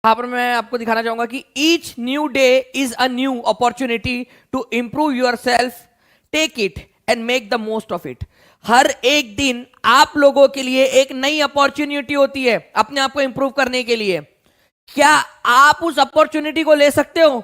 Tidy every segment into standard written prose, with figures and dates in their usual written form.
यहाँ पर मैं आपको दिखाना चाहूंगा कि each new day is a new opportunity to improve your self, take it and make the most of it. हर एक दिन आप लोगों के लिए एक नई अपॉर्चुनिटी होती है अपने आप को इंप्रूव करने के लिए। क्या आप उस अपॉर्चुनिटी को ले सकते हो?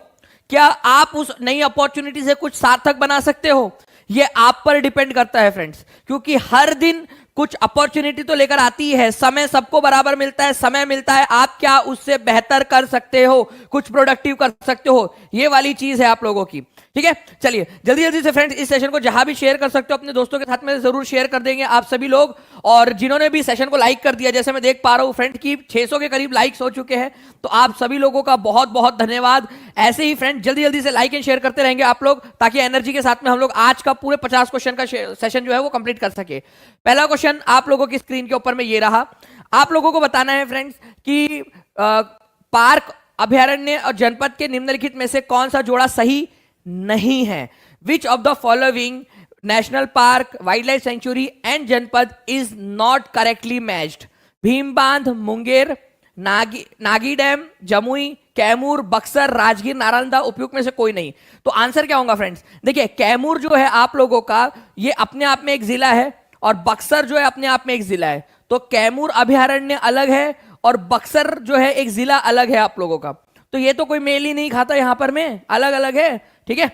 क्या आप उस नई अपॉर्चुनिटी से कुछ सार्थक बना सकते हो? ये आप पर डिपेंड करता है फ्रेंड्स, क्योंकि हर दिन कुछ अपॉर्चुनिटी तो लेकर आती है। समय सबको बराबर मिलता है, समय मिलता है, आप क्या उससे बेहतर कर सकते हो, कुछ प्रोडक्टिव कर सकते हो, ये वाली चीज है आप लोगों की। ठीक है, चलिए जल्दी जल्दी से फ्रेंड्स इस सेशन को जहां भी शेयर कर सकते हो अपने दोस्तों के साथ में जरूर शेयर कर देंगे आप सभी लोग। और जिन्होंने भी सेशन को लाइक कर दिया, जैसे मैं देख पा रहा हूं फ्रेंड की 600 के करीब लाइक्स हो चुके हैं, तो आप सभी लोगों का बहुत बहुत धन्यवाद। ऐसे ही फ्रेंड जल्दी जल्दी से लाइक एंड शेयर करते रहेंगे आप लोग, ताकि एनर्जी के साथ में हम लोग आज का पूरे 50 क्वेश्चन का सेशन जो है वो कंप्लीट कर सके। पहला क्वेश्चन आप लोगों की स्क्रीन के ऊपर में ये रहा। आप लोगों को बताना है फ्रेंड्स कि पार्क, अभयारण्य और जनपद के निम्नलिखित में से कौन सा जोड़ा सही नहीं है। Which of the following national park, wild life sanctuary and जनपद is not correctly matched? Bhimbandh, Munger, Nagi dam, Jamui, Kaimur, Buxar, Rajgir, Nalanda उपयुक्त में से कोई नहीं। तो आंसर क्या होगा फ्रेंड्स? देखिए कैमूर जो है आप लोगों का ये अपने आप में एक जिला है, और बक्सर जो है अपने आप में एक जिला है। तो कैमूर अभयारण्य अलग है और बक्सर जो है एक जिला अलग है आप लोगों का। तो ये तो कोई मेल ही नहीं खाता यहां पर में, अलग अलग है। ठीक है,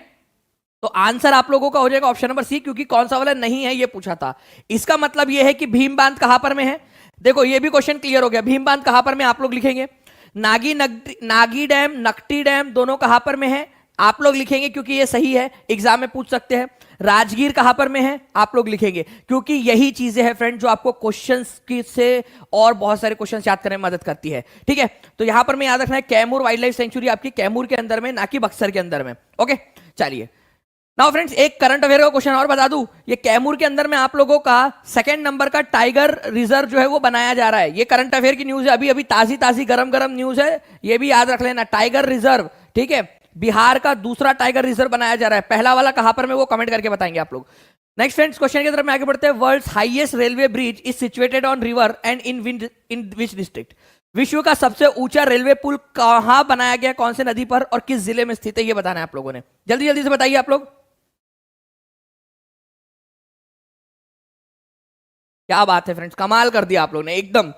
तो आंसर आप लोगों का हो जाएगा ऑप्शन नंबर सी, क्योंकि कौन सा वाला नहीं है ये पूछा था। इसका मतलब ये है कि भीम बांध कहां पर में है। देखो ये भी क्वेश्चन क्लियर हो गया। भीम बांध कहां पर में आप लोग लिखेंगे। नागी डैम, नकटी डैम दोनों कहां पर में है आप लोग लिखेंगे, क्योंकि ये सही है, एग्जाम में पूछ सकते हैं। राजगीर कहां पर में है आप लोग लिखेंगे, क्योंकि यही चीजें हैं फ्रेंड जो आपको क्वेश्चंस की से और बहुत सारे क्वेश्चंस याद करने में मदद करती है। ठीक है, तो यहां पर में याद रखना है कैमूर वाइल्ड लाइफ सेंचुरी आपकी कैमूर के अंदर में, ना कि बक्सर के अंदर में। ओके, चलिए नाउ फ्रेंड्स एक करंट अफेयर का क्वेश्चन और बता दूं। ये कैमूर के अंदर में आप लोगों का सेकंड नंबर का टाइगर रिजर्व जो है वो बनाया जा रहा है। ये करंट अफेयर की न्यूज है, अभी अभी ताजी ताजी गरम गरम न्यूज है, ये भी याद रख लेना। टाइगर रिजर्व, ठीक है, बिहार का दूसरा टाइगर रिजर्व बनाया जा रहा है। पहला वाला कहां पर में वो कमेंट करके बताएंगे आप लोग। नेक्स्ट फ्रेंड्स क्वेश्चन की तरफ में आगे बढ़ते हैं। World's highest railway bridge is situated on river and in which district? विश्व का सबसे ऊंचा रेलवे पुल कहां बनाया गया, कौन से नदी पर और किस जिले में स्थित है, ये बताना है आप लोगों ने। जल्दी जल्दी से बताइए आप लोग। क्या बात है फ्रेंड्स, कमाल कर दिया आप लोगों ने एकदम।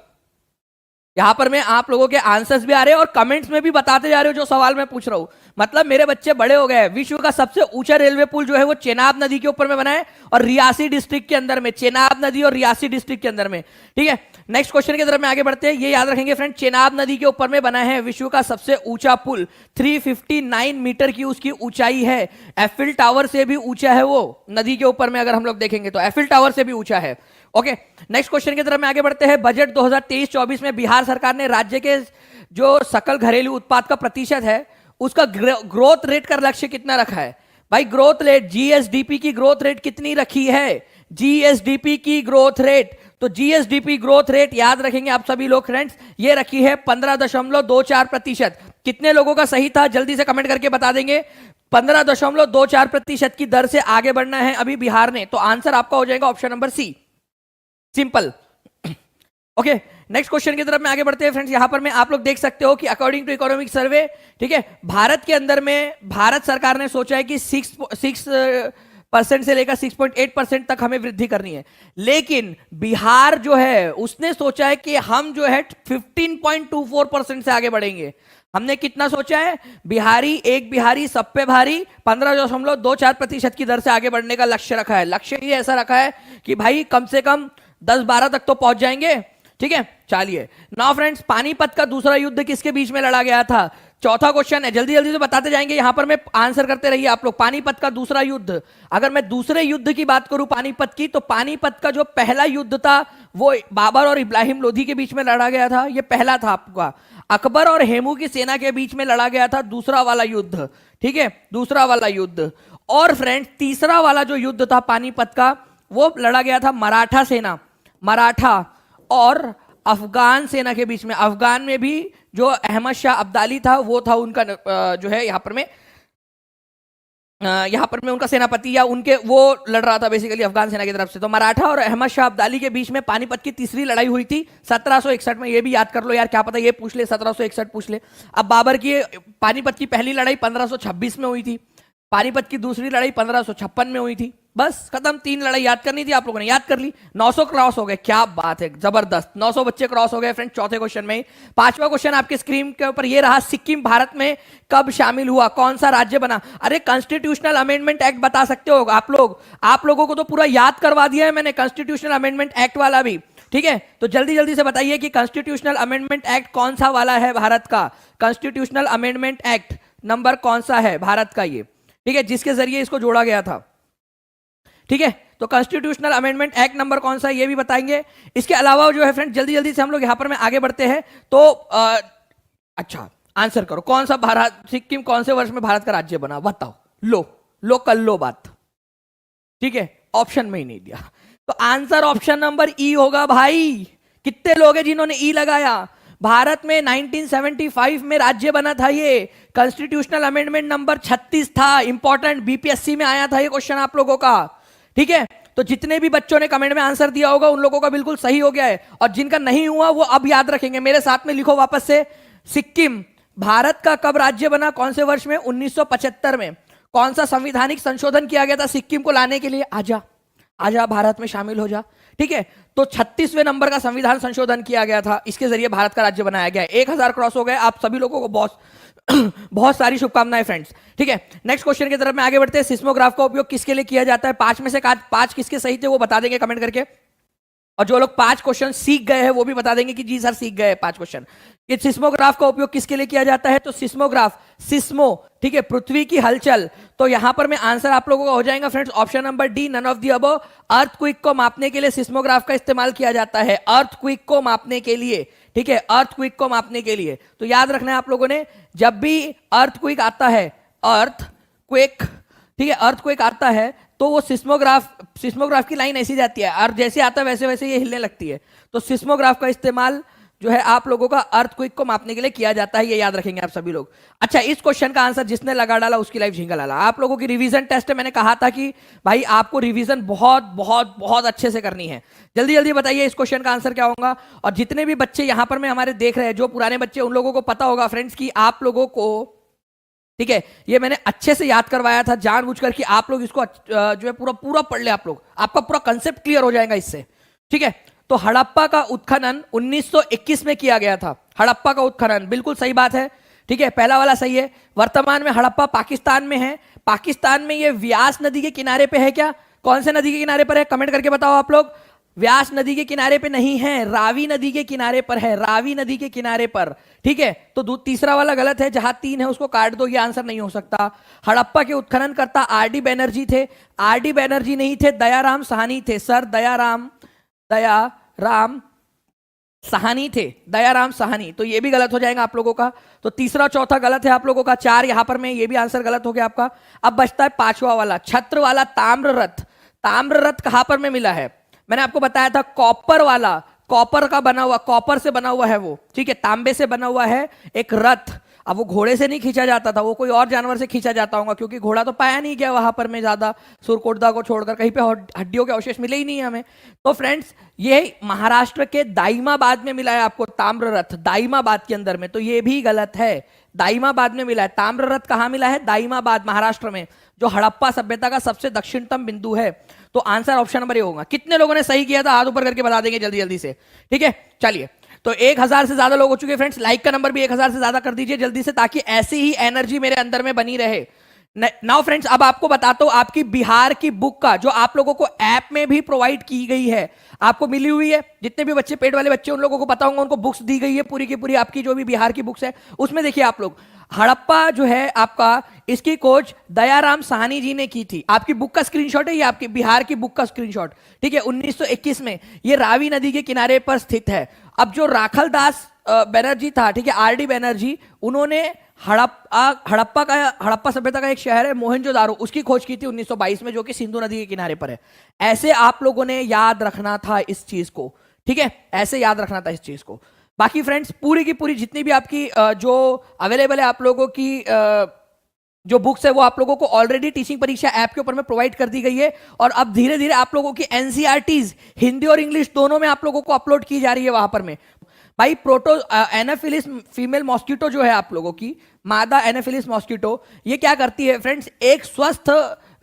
यहां पर मैं आप लोगों के आंसर्स भी आ रहे हैं और कमेंट्स में भी बताते जा रहे हो जो सवाल मैं पूछ रहा हूं। मतलब मेरे बच्चे बड़े हो गए। विश्व का सबसे ऊंचा रेलवे पुल जो है वो चेनाब नदी के ऊपर में बना है, और रियासी डिस्ट्रिक्ट के अंदर में, चेनाब नदी और रियासी डिस्ट्रिक्ट के अंदर में। ठीक है, नेक्स्ट क्वेश्चन की तरफ में आगे बढ़ते हैं। ये याद रखेंगे फ्रेंड, चेनाब नदी के ऊपर में बना है विश्व का सबसे ऊंचा पुल। 359 मीटर की उसकी ऊंचाई है। एफिल टावर से भी ऊंचा है वो, नदी के ऊपर में अगर हम लोग देखेंगे तो एफिल टावर से भी ऊंचा है। ओके, नेक्स्ट क्वेश्चन की तरफ में आगे बढ़ते हैं। बजट 2023-24 में बिहार सरकार ने राज्य के जो सकल घरेलू उत्पाद का प्रतिशत है उसका ग्रोथ रेट का लक्ष्य कितना रखा है? भाई ग्रोथ रेट, जीएसडीपी की ग्रोथ रेट कितनी रखी है? जीएसडीपी की ग्रोथ रेट, तो जीएसडीपी ग्रोथ रेट याद रखेंगे आप सभी लोग फ्रेंड्स, ये रखी है 15.24%। कितने लोगों का सही था जल्दी से कमेंट करके बता देंगे। 15.24% की दर से आगे बढ़ना है अभी बिहार ने, तो आंसर आपका हो जाएगा option number C, simple. Okay, next question की तरफ में आगे बढ़ते हैं फ्रेंड्स। यहां पर में आप लोग देख सकते हो कि अकॉर्डिंग टू इकोनॉमिक सर्वे, ठीक है, भारत के अंदर में भारत सरकार ने सोचा है कि 6% से लेकर 6.8% तक हमें वृद्धि करनी है। लेकिन बिहार जो है उसने सोचा है कि हम जो है 15.24% से आगे बढ़ेंगे। हमने कितना सोचा है? बिहारी एक बिहारी सब पे भारी, 15.24% की दर से आगे बढ़ने का लक्ष्य रखा है। लक्ष्य ही ऐसा रखा है कि भाई कम से कम 10-12 तक तो पहुंच जाएंगे। ठीक है, चलिए नाउ फ्रेंड्स, पानीपत का दूसरा युद्ध किसके बीच में लड़ा गया था? चौथा क्वेश्चन है, जल्दी जल्दी से बताते जाएंगे। यहां पर मैं आंसर करते रहिए आप लोग। पानीपत का दूसरा युद्ध, अगर मैं दूसरे युद्ध की बात करूं पानीपत की, तो पानीपत का जो पहला युद्ध था वो बाबर और इब्राहिम लोधी के बीच में लड़ा गया था, ये पहला था आपका। अकबर और हेमू की सेना के बीच में लड़ा गया था दूसरा वाला युद्ध। ठीक है, दूसरा वाला युद्ध। और फ्रेंड्स तीसरा वाला जो युद्ध था पानीपत का, वो लड़ा गया था मराठा सेना, मराठा और अफगान सेना के बीच में। अफगान में भी जो अहमद शाह अब्दाली था वो था उनका जो है यहां पर में यहाँ पर में उनका सेनापति या उनके वो लड़ रहा था बेसिकली अफगान सेना की तरफ से। तो मराठा और अहमद शाह अब्दाली के बीच में पानीपत की तीसरी लड़ाई हुई थी 1761 में। ये भी याद कर लो यार, क्या पता ये पूछ ले 1761 पूछ ले। अब बाबर की पानीपत की पहली लड़ाई 1526 में हुई थी, पानीपत की दूसरी लड़ाई 1556 में हुई थी। बस खत्म, 3 लड़ाई याद करनी थी, आप लोगों ने याद कर ली। 900 क्रॉस हो गए, क्या बात है, जबरदस्त। 900 बच्चे क्रॉस हो गए फ्रेंड चौथे क्वेश्चन में। पांचवा क्वेश्चन आपके स्क्रीन के ऊपर ये रहा, सिक्किम भारत में कब शामिल हुआ, कौन सा राज्य बना? अरे कॉन्स्टिट्यूशनल अमेंडमेंट एक्ट बता सकते हो आप लोग, आप लोगों को तो पूरा याद करवा दिया है मैंने, कॉन्स्टिट्यूशनल अमेंडमेंट एक्ट वाला भी। ठीक है, तो जल्दी जल्दी से बताइए कि कॉन्स्टिट्यूशनल अमेंडमेंट एक्ट कौन सा वाला है भारत का? कॉन्स्टिट्यूशनल अमेंडमेंट एक्ट नंबर कौन सा है भारत का ये? ठीक है, जिसके जरिए इसको जोड़ा गया था। ठीक है, तो कॉन्स्टिट्यूशनल अमेंडमेंट एक्ट नंबर कौन सा है ये भी बताएंगे। इसके अलावा जो है फ्रेंड जल्दी जल्दी से हम लोग यहां पर में आगे बढ़ते हैं। तो अच्छा आंसर करो, कौन सा भारत, सिक्किम कौन से वर्ष में भारत का राज्य बना, बताओ। लो कर लो बात। ठीक है, ऑप्शन में ही नहीं दिया, तो आंसर ऑप्शन नंबर ई होगा भाई। कितने लोग हैं जिन्होंने ई लगाया? भारत में 1975 में राज्य बना था ये, कॉन्स्टिट्यूशनल अमेंडमेंट नंबर 36 था। इंपॉर्टेंट, बीपीएससी में आया था ये क्वेश्चन आप लोगों का। ठीक है, तो जितने भी बच्चों ने कमेंट में आंसर दिया होगा उन लोगों का बिल्कुल सही हो गया है, और जिनका नहीं हुआ वो अब याद रखेंगे। मेरे साथ में लिखो वापस से, सिक्किम भारत का कब राज्य बना, कौन से वर्ष में? 1975 में। कौन सा संवैधानिक संशोधन किया गया था सिक्किम को लाने के लिए? आजा आजा भारत में शामिल हो जा। ठीक है, तो 36वें नंबर का संविधान संशोधन किया गया था, इसके जरिए भारत का राज्य बनाया गया है। 1000 क्रॉस हो गए, आप सभी लोगों को बहुत बहुत सारी शुभकामनाएं फ्रेंड्स। ठीक है, नेक्स्ट क्वेश्चन की तरफ में आगे बढ़ते हैं। सिस्मोग्राफ का उपयोग किसके लिए किया जाता है? 5 में से 5 किसके सही थे वो बता देंगे कमेंट करके, और जो लोग 5 क्वेश्चन सीख गए हैं वो भी बता देंगे कि जी सर सीख गए 5 क्वेश्चन। कि सिस्मोग्राफ का उपयोग किसके लिए किया जाता है? तो सिस्मोग्राफ, सिस्मो, ठीक है, पृथ्वी की हलचल। तो यहां पर में आंसर आप लोगों का हो जाएगा friends option number D, none of the above. Earthquake को मापने के लिए सिस्मोग्राफ का इस्तेमाल किया जाता है, अर्थक्वेक को मापने के लिए। ठीक है, अर्थक्वेक को मापने के लिए। तो याद रखना है आप लोगों ने, जब भी अर्थक्वेक आता है, अर्थक्वेक, ठीक है, अर्थक्वेक आता है तो वो सिस्मोग्राफ की लाइन ऐसी जाती है, और जैसे आता है वैसे वैसे ये हिलने लगती है। तो सिस्मोग्राफ का इस्तेमाल जो है आप लोगों का अर्थक्वेक को मापने के लिए किया जाता है, ये याद रखेंगे आप सभी लोग। अच्छा, इस क्वेश्चन का आंसर जिसने लगा डाला उसकी लाइफ झिंगा लाला। आप लोगों की रिवीजन टेस्ट है, मैंने कहा था कि भाई आपको रिवीजन बहुत बहुत बहुत अच्छे से करनी है। जल्दी जल्दी बताइए इस क्वेश्चन का आंसर क्या होगा। और जितने भी बच्चे यहां पर में हमारे देख रहे हैं, जो पुराने बच्चे, उन लोगों को पता होगा फ्रेंड्स कि आप लोगों को, ठीक है, ये मैंने अच्छे से याद करवाया था जानबूझकर कि आप लोग इसको जो है पूरा पूरा पढ़ ले, आप लोग, आपका पूरा कंसेप्ट क्लियर हो जाएगा इससे। ठीक है, तो हड़प्पा का उत्खनन 1921 में किया गया था। हड़प्पा का उत्खनन, बिल्कुल सही बात है। ठीक है, पहला वाला सही है। वर्तमान में हड़प्पा पाकिस्तान में है। पाकिस्तान में ये व्यास नदी के किनारे पे है क्या? कौन से नदी के किनारे पर है, कमेंट करके बताओ आप लोग। व्यास नदी के किनारे पे नहीं है, रावी नदी के किनारे पर है, रावी नदी के किनारे पर। ठीक है, तो तीसरा वाला गलत है, जहां 3 है उसको काट दो, ये आंसर नहीं हो सकता। हड़प्पा के उत्खनन करता आरडी बैनर्जी थे। आरडी बैनर्जी नहीं थे, दयाराम साहनी थे। सर दयाराम साहनी थे, दयाराम साहनी। तो ये भी गलत हो जाएगा आप लोगों का। तो तीसरा चौथा गलत है आप लोगों का, 4 यहां पर में, ये भी आंसर गलत हो गया आपका। अब बचता है 5वां वाला, छत्र वाला ताम्र रथ। ताम्र रथ कहां पर में मिला है? मैंने आपको बताया था कॉपर वाला, कॉपर का बना हुआ, कॉपर से बना हुआ है वो। ठीक है, तांबे से बना हुआ है एक रथ। अब वो घोड़े से नहीं खींचा जाता था, वो कोई और जानवर से खींचा जाता होगा, क्योंकि घोड़ा तो पाया नहीं गया वहां पर में ज्यादा, सुरकोटदा को छोड़कर कहीं पे हड्डियों के अवशेष मिले ही नहीं हमें। तो फ्रेंड्स ये महाराष्ट्र के दाइमाबाद में मिला है आपको ताम्र रथ, दाइमाबाद के अंदर में। तो ये भी गलत है, दाइमाबाद में मिला है। ताम्र रथ कहां मिला है? दाइमाबाद, महाराष्ट्र में, जो हड़प्पा सभ्यता का सबसे दक्षिणतम बिंदु है। तो आंसर ऑप्शन नंबर ए होगा। कितने लोगों ने सही किया था हाथ ऊपर करके बता देंगे जल्दी जल्दी से। ठीक है, चलिए, तो 1000 से ज्यादा लोग हो चुके हैं फ्रेंड्स। लाइक का नंबर भी 1000 से ज्यादा कर दीजिए जल्दी से, ताकि ऐसी ही एनर्जी मेरे अंदर में बनी रहे। नाउ फ्रेंड्स, अब आपको बताता हूं, आपकी बिहार की बुक का, जो आप लोगों को ऐप में भी प्रोवाइड की गई है, आपको मिली हुई है। जितने भी बच्चे, पेट वाले बच्चे, उन लोगों को पता होगा, उनको बुक्स दी गई है पूरी की पूरी, आपकी जो भी बिहार की बुक्स है उसमें देखिए आप लोग, हड़प्पा जो है आपका, इसकी खोज दयाराम साहनी जी ने की थी। आपकी बुक का स्क्रीनशॉट है ये, आपकी बिहार की बुक का स्क्रीनशॉट। ठीक है, 1921 में ये रावी नदी के किनारे पर स्थित है। अब जो राखलदास बैनर्जी था, ठीक है, आरडी बैनर्जी, उन्होंने हड़प्पा सभ्यता का एक शहर है मोहनजोदारो, उसकी खोज की थी 1922 में, जो कि सिंधु नदी के किनारे पर है। ऐसे आप लोगों ने याद रखना था इस चीज को। ठीक है, ऐसे याद रखना था इस चीज को। बाकी फ्रेंड्स पूरी की पूरी जितनी भी आपकी जो अवेलेबल है आप लोगों की जो बुक्स है वो आप लोगों को ऑलरेडी टीचिंग परीक्षा ऐप के ऊपर में प्रोवाइड कर दी गई है, और अब धीरे धीरे आप लोगों की एनसीईआरटीज हिंदी और इंग्लिश दोनों में आप लोगों को अपलोड की जा रही है वहां पर में। भाई एनाफिलिस फीमेल मॉस्किटो जो है आप लोगों की, मादा एनाफिलिस मॉस्किटो, ये क्या करती है फ्रेंड्स, एक स्वस्थ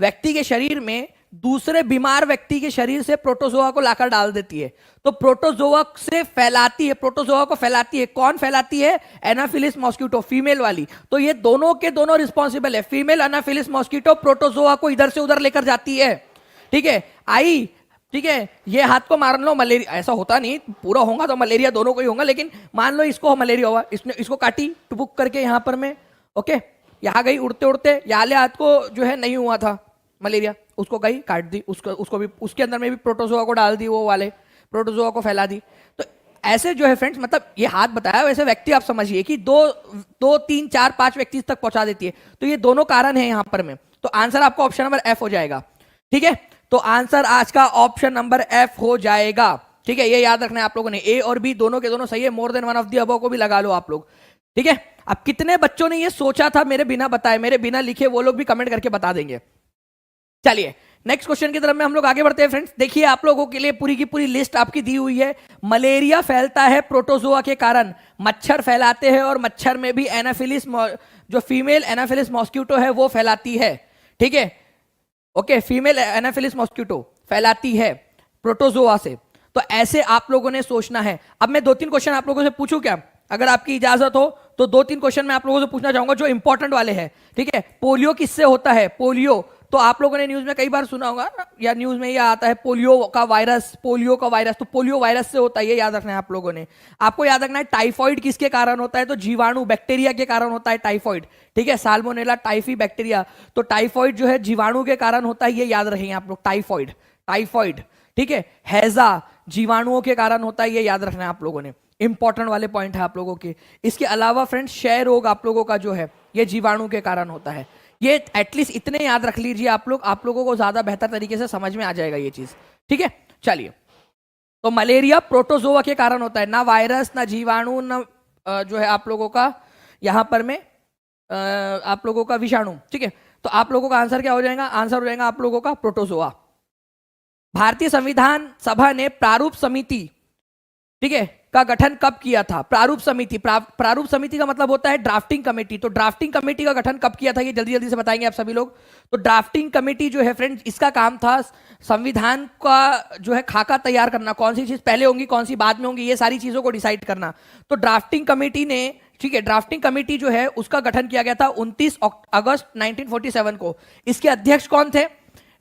व्यक्ति के शरीर में दूसरे बीमार व्यक्ति के शरीर से प्रोटोजोआ को लाकर डाल देती है। तो प्रोटोजोआ से फैलाती है, प्रोटोजोआ को फैलाती है। कौन फैलाती है? एनाफिलिस मॉस्किटो, फीमेल वाली। तो ये दोनों के दोनों रिस्पॉन्सिबल है। फीमेल एनाफिलिस मॉस्किटो प्रोटोजोआ को इधर से उधर लेकर जाती है, ठीक है। आई, ठीक है, ये हाथ को मान लो मलेरिया, ऐसा होता नहीं, पूरा होगा तो मलेरिया दोनों को ही होगा, लेकिन मान लो इसको मलेरिया हुआ, इसने इसको काटी टुपुक करके यहां पर में, ओके, यहां गई उड़ते उड़ते, याले हाथ को जो है नहीं हुआ था मलेरिया, उसको गई काट दी, उसको भी उसके अंदर में भी प्रोटोजोआ को डाल दी, वो वाले प्रोटोजोआ को फैला दी। तो ऐसे जो है फ्रेंड्स, मतलब ये हाथ बताया, वैसे व्यक्ति आप समझिए कि दो तीन चार पांच व्यक्ति तक पहुंचा देती है। तो ये दोनों कारण है यहां पर में। तो आंसर आपका ऑप्शन नंबर एफ हो जाएगा, ठीक है। तो आंसर आज का ऑप्शन नंबर एफ हो जाएगा, ठीक है। ये याद रखना है आप लोगों ने, ए और बी दोनों के दोनों सही है, मोर than one of the above को भी लगा लो आप लोग, ठीक है। अब कितने बच्चों ने ये सोचा था मेरे बिना बताए, मेरे बिना लिखे, वो लोग भी कमेंट करके बता देंगे। चलिए नेक्स्ट क्वेश्चन की तरफ में हम लोग आगे बढ़ते हैं फ्रेंड्स। देखिए आप लोगों के लिए पूरी की पूरी लिस्ट आपकी दी हुई है। मलेरिया फैलता है प्रोटोजोआ के कारण, मच्छर फैलाते हैं, और मच्छर में भी एनाफिलिस, जो फीमेल एनाफिलिस मॉस्किटो है वो फैलाती है, ठीक है। ओके, फीमेल एनाफिलिस मॉस्किटो फैलाती है प्रोटोजोआ से। तो ऐसे आप लोगों ने सोचना है। अब मैं 2-3 क्वेश्चन आप लोगों से पूछूं क्या, अगर आपकी इजाजत हो तो 2-3 क्वेश्चन मैं आप लोगों से पूछना चाहूंगा जो इंपॉर्टेंट वाले हैं, ठीक है। पोलियो किससे होता है? पोलियो तो आप लोगों ने न्यूज में कई बार सुना होगा ना, या न्यूज में ये आता है पोलियो का वायरस, पोलियो का वायरस। तो पोलियो वायरस से होता है, ये याद रखना है आप लोगों ने। आपको याद रखना है टाइफॉइड किसके कारण होता है? तो जीवाणु, बैक्टीरिया के कारण होता है टाइफॉइड, ठीक है। साल्मोनेला टाइफी बैक्टीरिया, तो टाइफॉइड जो है जीवाणु के कारण होता है, ये याद रखेंगे आप लोग। टाइफॉइड, टाइफॉइड, ठीक है। हैजा जीवाणुओं के कारण होता है, ये याद रखना है आप लोगों ने। इंपॉर्टेंट वाले पॉइंट है आप लोगों के। इसके अलावा फ्रेंड्स क्षय रोग आप लोगों का जो है ये जीवाणु के कारण होता है। ये एटलीस्ट इतने याद रख लीजिए आप लोग, आप लोगों को ज्यादा बेहतर तरीके से समझ में आ जाएगा ये चीज, ठीक है। चलिए, तो मलेरिया प्रोटोजोआ के कारण होता है, ना वायरस, ना जीवाणु, ना जो है आप लोगों का यहां पर में आप लोगों का विषाणु, ठीक है। तो आप लोगों का आंसर क्या हो जाएगा? आंसर हो जाएगा आप लोगों का प्रोटोजोआ। भारतीय संविधान सभा ने प्रारूप समिति, ठीक है, का गठन कब किया था? प्रारूप समिति, प्रारूप समिति का मतलब होता है ड्राफ्टिंग कमेटी। तो ड्राफ्टिंग कमेटी का गठन कब किया था, ये जल्दी जल्दी से बताएंगे आप सभी लोग। तो ड्राफ्टिंग कमेटी जो है फ्रेंड्स, इसका काम था संविधान का जो है खाका तैयार करना, कौन सी चीज पहले होंगी कौन सी बाद में होंगी, ये सारी चीजों को डिसाइड करना। तो ड्राफ्टिंग कमेटी ने, ठीक है, ड्राफ्टिंग कमेटी जो है उसका गठन किया गया था 29 अगस्त 1947 को। इसके अध्यक्ष कौन थे?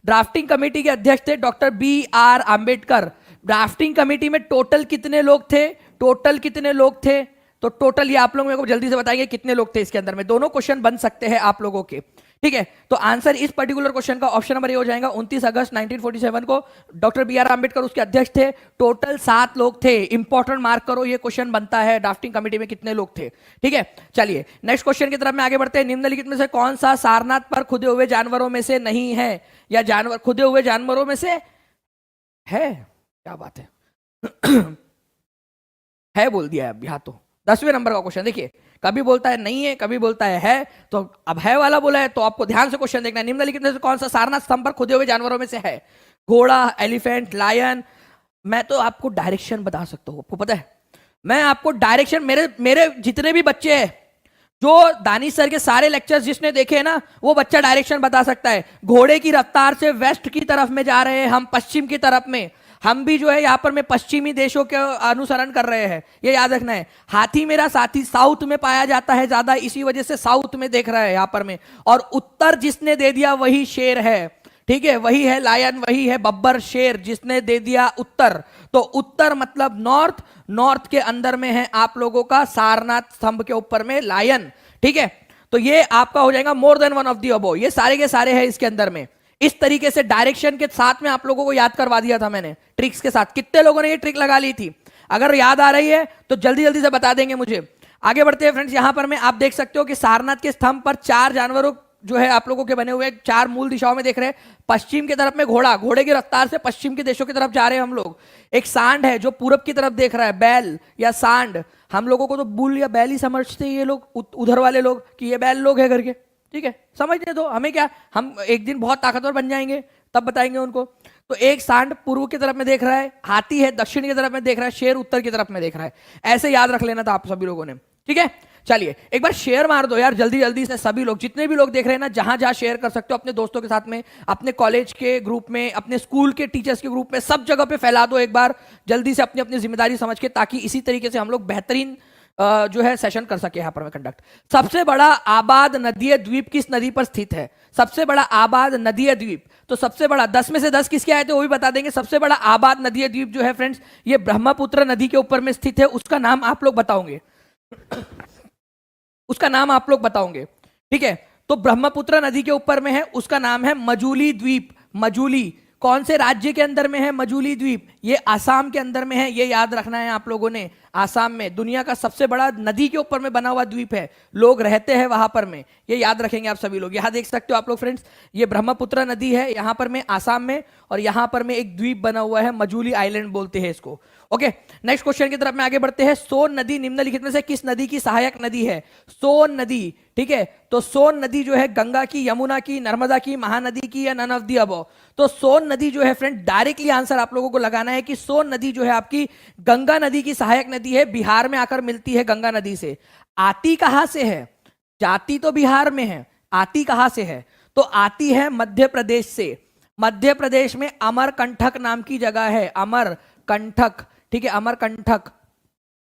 ड्राफ्टिंग कमेटी के अध्यक्ष थे doctor BR Ambedkar. Drafting committee में टोटल कितने लोग थे? टोटल कितने लोग थे? तो टोटल ये आप लोग मेरे को जल्दी से बताइए कितने लोग थे इसके अंदर में। दोनों क्वेश्चन बन सकते हैं आप लोगों के, ठीक है। तो आंसर इस पर्टिकुलर क्वेश्चन का ऑप्शन नंबर ये हो जाएगा 29 अगस्त 1947 को डॉक्टर BR आंबेडकर उसके अध्यक्ष थे। टोटल 7 लोग थे। इंपॉर्टेंट मार्क करो, ये क्वेश्चन बनता है ड्राफ्टिंग कमेटी में कितने लोग थे, ठीक है। चलिए नेक्स्ट क्वेश्चन की तरफ में आगे बढ़ते हैं। निम्नलिखित में से कौन सा सारनाथ पर खुदे हुए जानवरों में से नहीं है, या जानवर खुदे हुए जानवरों में से है? क्या बात है है बोल दिया है अब यहाँ। तो 10वें नंबर का क्वेश्चन देखिए, कभी बोलता है नहीं है, कभी बोलता है। तो अब है वाला बोला है, तो आपको ध्यान से क्वेश्चन देखना है। निम्नलिखित में से कौन सा सारनाथ स्तंभ पर खुदे हुए जानवरों में से है? घोड़ा, एलिफेंट, लायन। मैं तो आपको डायरेक्शन बता सकता हूं, आपको पता है, मैं आपको डायरेक्शन, मेरे जितने भी बच्चे हैं, जो दानिश सर के सारे लेक्चर्स जिसने देखे हैं ना, वो बच्चा डायरेक्शन बता सकता है। घोड़े की रफ्तार से वेस्ट की तरफ में जा रहे हैं हम, पश्चिम की तरफ में। हम भी जो है यहाँ पर में पश्चिमी देशों के अनुसरण कर रहे हैं, ये याद रखना है। हाथी मेरा साथी साउथ में पाया जाता है ज्यादा, इसी वजह से साउथ में देख रहा है यहाँ पर में। और उत्तर जिसने दे दिया वही शेर है, ठीक है, वही है लायन, वही है बब्बर शेर, जिसने दे दिया उत्तर। तो उत्तर मतलब नॉर्थ, नॉर्थ के अंदर में है आप लोगों का सारनाथ स्तंभ के ऊपर में लायन, ठीक है। तो ये आपका हो जाएगा मोर than one of the above. ये सारे के सारे हैं इसके अंदर में। इस तरीके से डायरेक्शन के साथ में आप लोगों को याद करवा दिया था मैंने, ट्रिक्स के साथ। कितने लोगों ने ये ट्रिक लगा ली थी? अगर याद आ रही है तो जल्दी जल्दी से बता देंगे मुझे। आगे बढ़ते हैं फ्रेंड्स। यहां पर में आप देख सकते हो कि सारनाथ के स्तंभ पर 4 जानवरों जो है आप लोगों के बने हुए 4 मूल दिशाओं में देख रहे हैं। पश्चिम की तरफ में घोड़ा, घोड़े की रफ्तार से पश्चिम के देशों की तरफ जा रहे हैं हम लोग। एक सांड है जो पूरब की तरफ देख रहा है, बैल या सांड। हम लोगों को तो बुल या बैल ही समझते हैं ये लोग, उधर वाले लोग, कि ये बैल लोग है करके, ठीक है, समझने दो, हमें क्या, हम एक दिन बहुत ताकतवर बन जाएंगे तब बताएंगे उनको। तो एक सांड पूर्व की तरफ में देख रहा है, हाथी है दक्षिण की तरफ में देख रहा है, शेर उत्तर की तरफ में देख रहा है। ऐसे याद रख लेना था आप सभी लोगों ने, ठीक है। चलिए एक बार शेयर मार दो यार जल्दी जल्दी से सभी लोग, जितने भी लोग देख रहे हैं ना, जहां जहां शेयर कर सकते हो अपने दोस्तों के साथ में, अपने कॉलेज के ग्रुप में, अपने स्कूल के टीचर्स के ग्रुप में, सब जगह पे फैला दो एक बार जल्दी से अपनी अपनी जिम्मेदारी समझ के, ताकि इसी तरीके से हम लोग बेहतरीन जो है सेशन कर सके यहाँ पर मैं कंडक्ट। सबसे बड़ा आबाद नदीय द्वीप किस नदी पर स्थित है? सबसे बड़ा आबाद नदीय द्वीप, तो सबसे बड़ा 10 में से 10 किसके आए थे वो भी बता देंगे। सबसे बड़ा आबाद नदीय द्वीप जो है फ्रेंड्स, ये ब्रह्मपुत्र नदी के ऊपर में स्थित है। उसका नाम आप लोग बताओगे उसका नाम आप लोग बताओगे, ठीक है। तो ब्रह्मपुत्र नदी के ऊपर में है, उसका नाम है मजूली द्वीप। मजूली कौन से राज्य के अंदर में है? मजूली द्वीप, ये आसाम के अंदर में है, ये याद रखना है आप लोगों ने। आसाम में दुनिया का सबसे बड़ा नदी के ऊपर में बना हुआ द्वीप है, लोग रहते हैं वहां पर में, ये याद रखेंगे आप सभी लोग। यहां देख सकते हो आप लोग फ्रेंड्स, ये ब्रह्मपुत्र नदी है यहां पर में आसाम में, और यहां पर में एक द्वीप बना हुआ है, मजूली आइलैंड बोलते हैं इसको। ओके, नेक्स्ट क्वेश्चन की तरफ में आगे बढ़ते हैं। सोन नदी निम्नलिखित में से किस नदी की सहायक नदी है? सोन नदी, ठीक है। तो सोन नदी जो है गंगा की, यमुना की, नर्मदा की, महानदी की, या नन ऑफ दी अबव? तो सोन नदी जो है फ्रेंड, डायरेक्टली आंसर आप लोगों को लगाना है कि सोन नदी जो है आपकी गंगा नदी की सहायक नदी है, बिहार में आकर मिलती है गंगा नदी से। आती कहां से है? जाती तो बिहार में है, आती कहां से है? तो आती है मध्य प्रदेश से। मध्य प्रदेश में अमरकंटक नाम की जगह है, अमरकंटक, ठीक है, अमरकंटक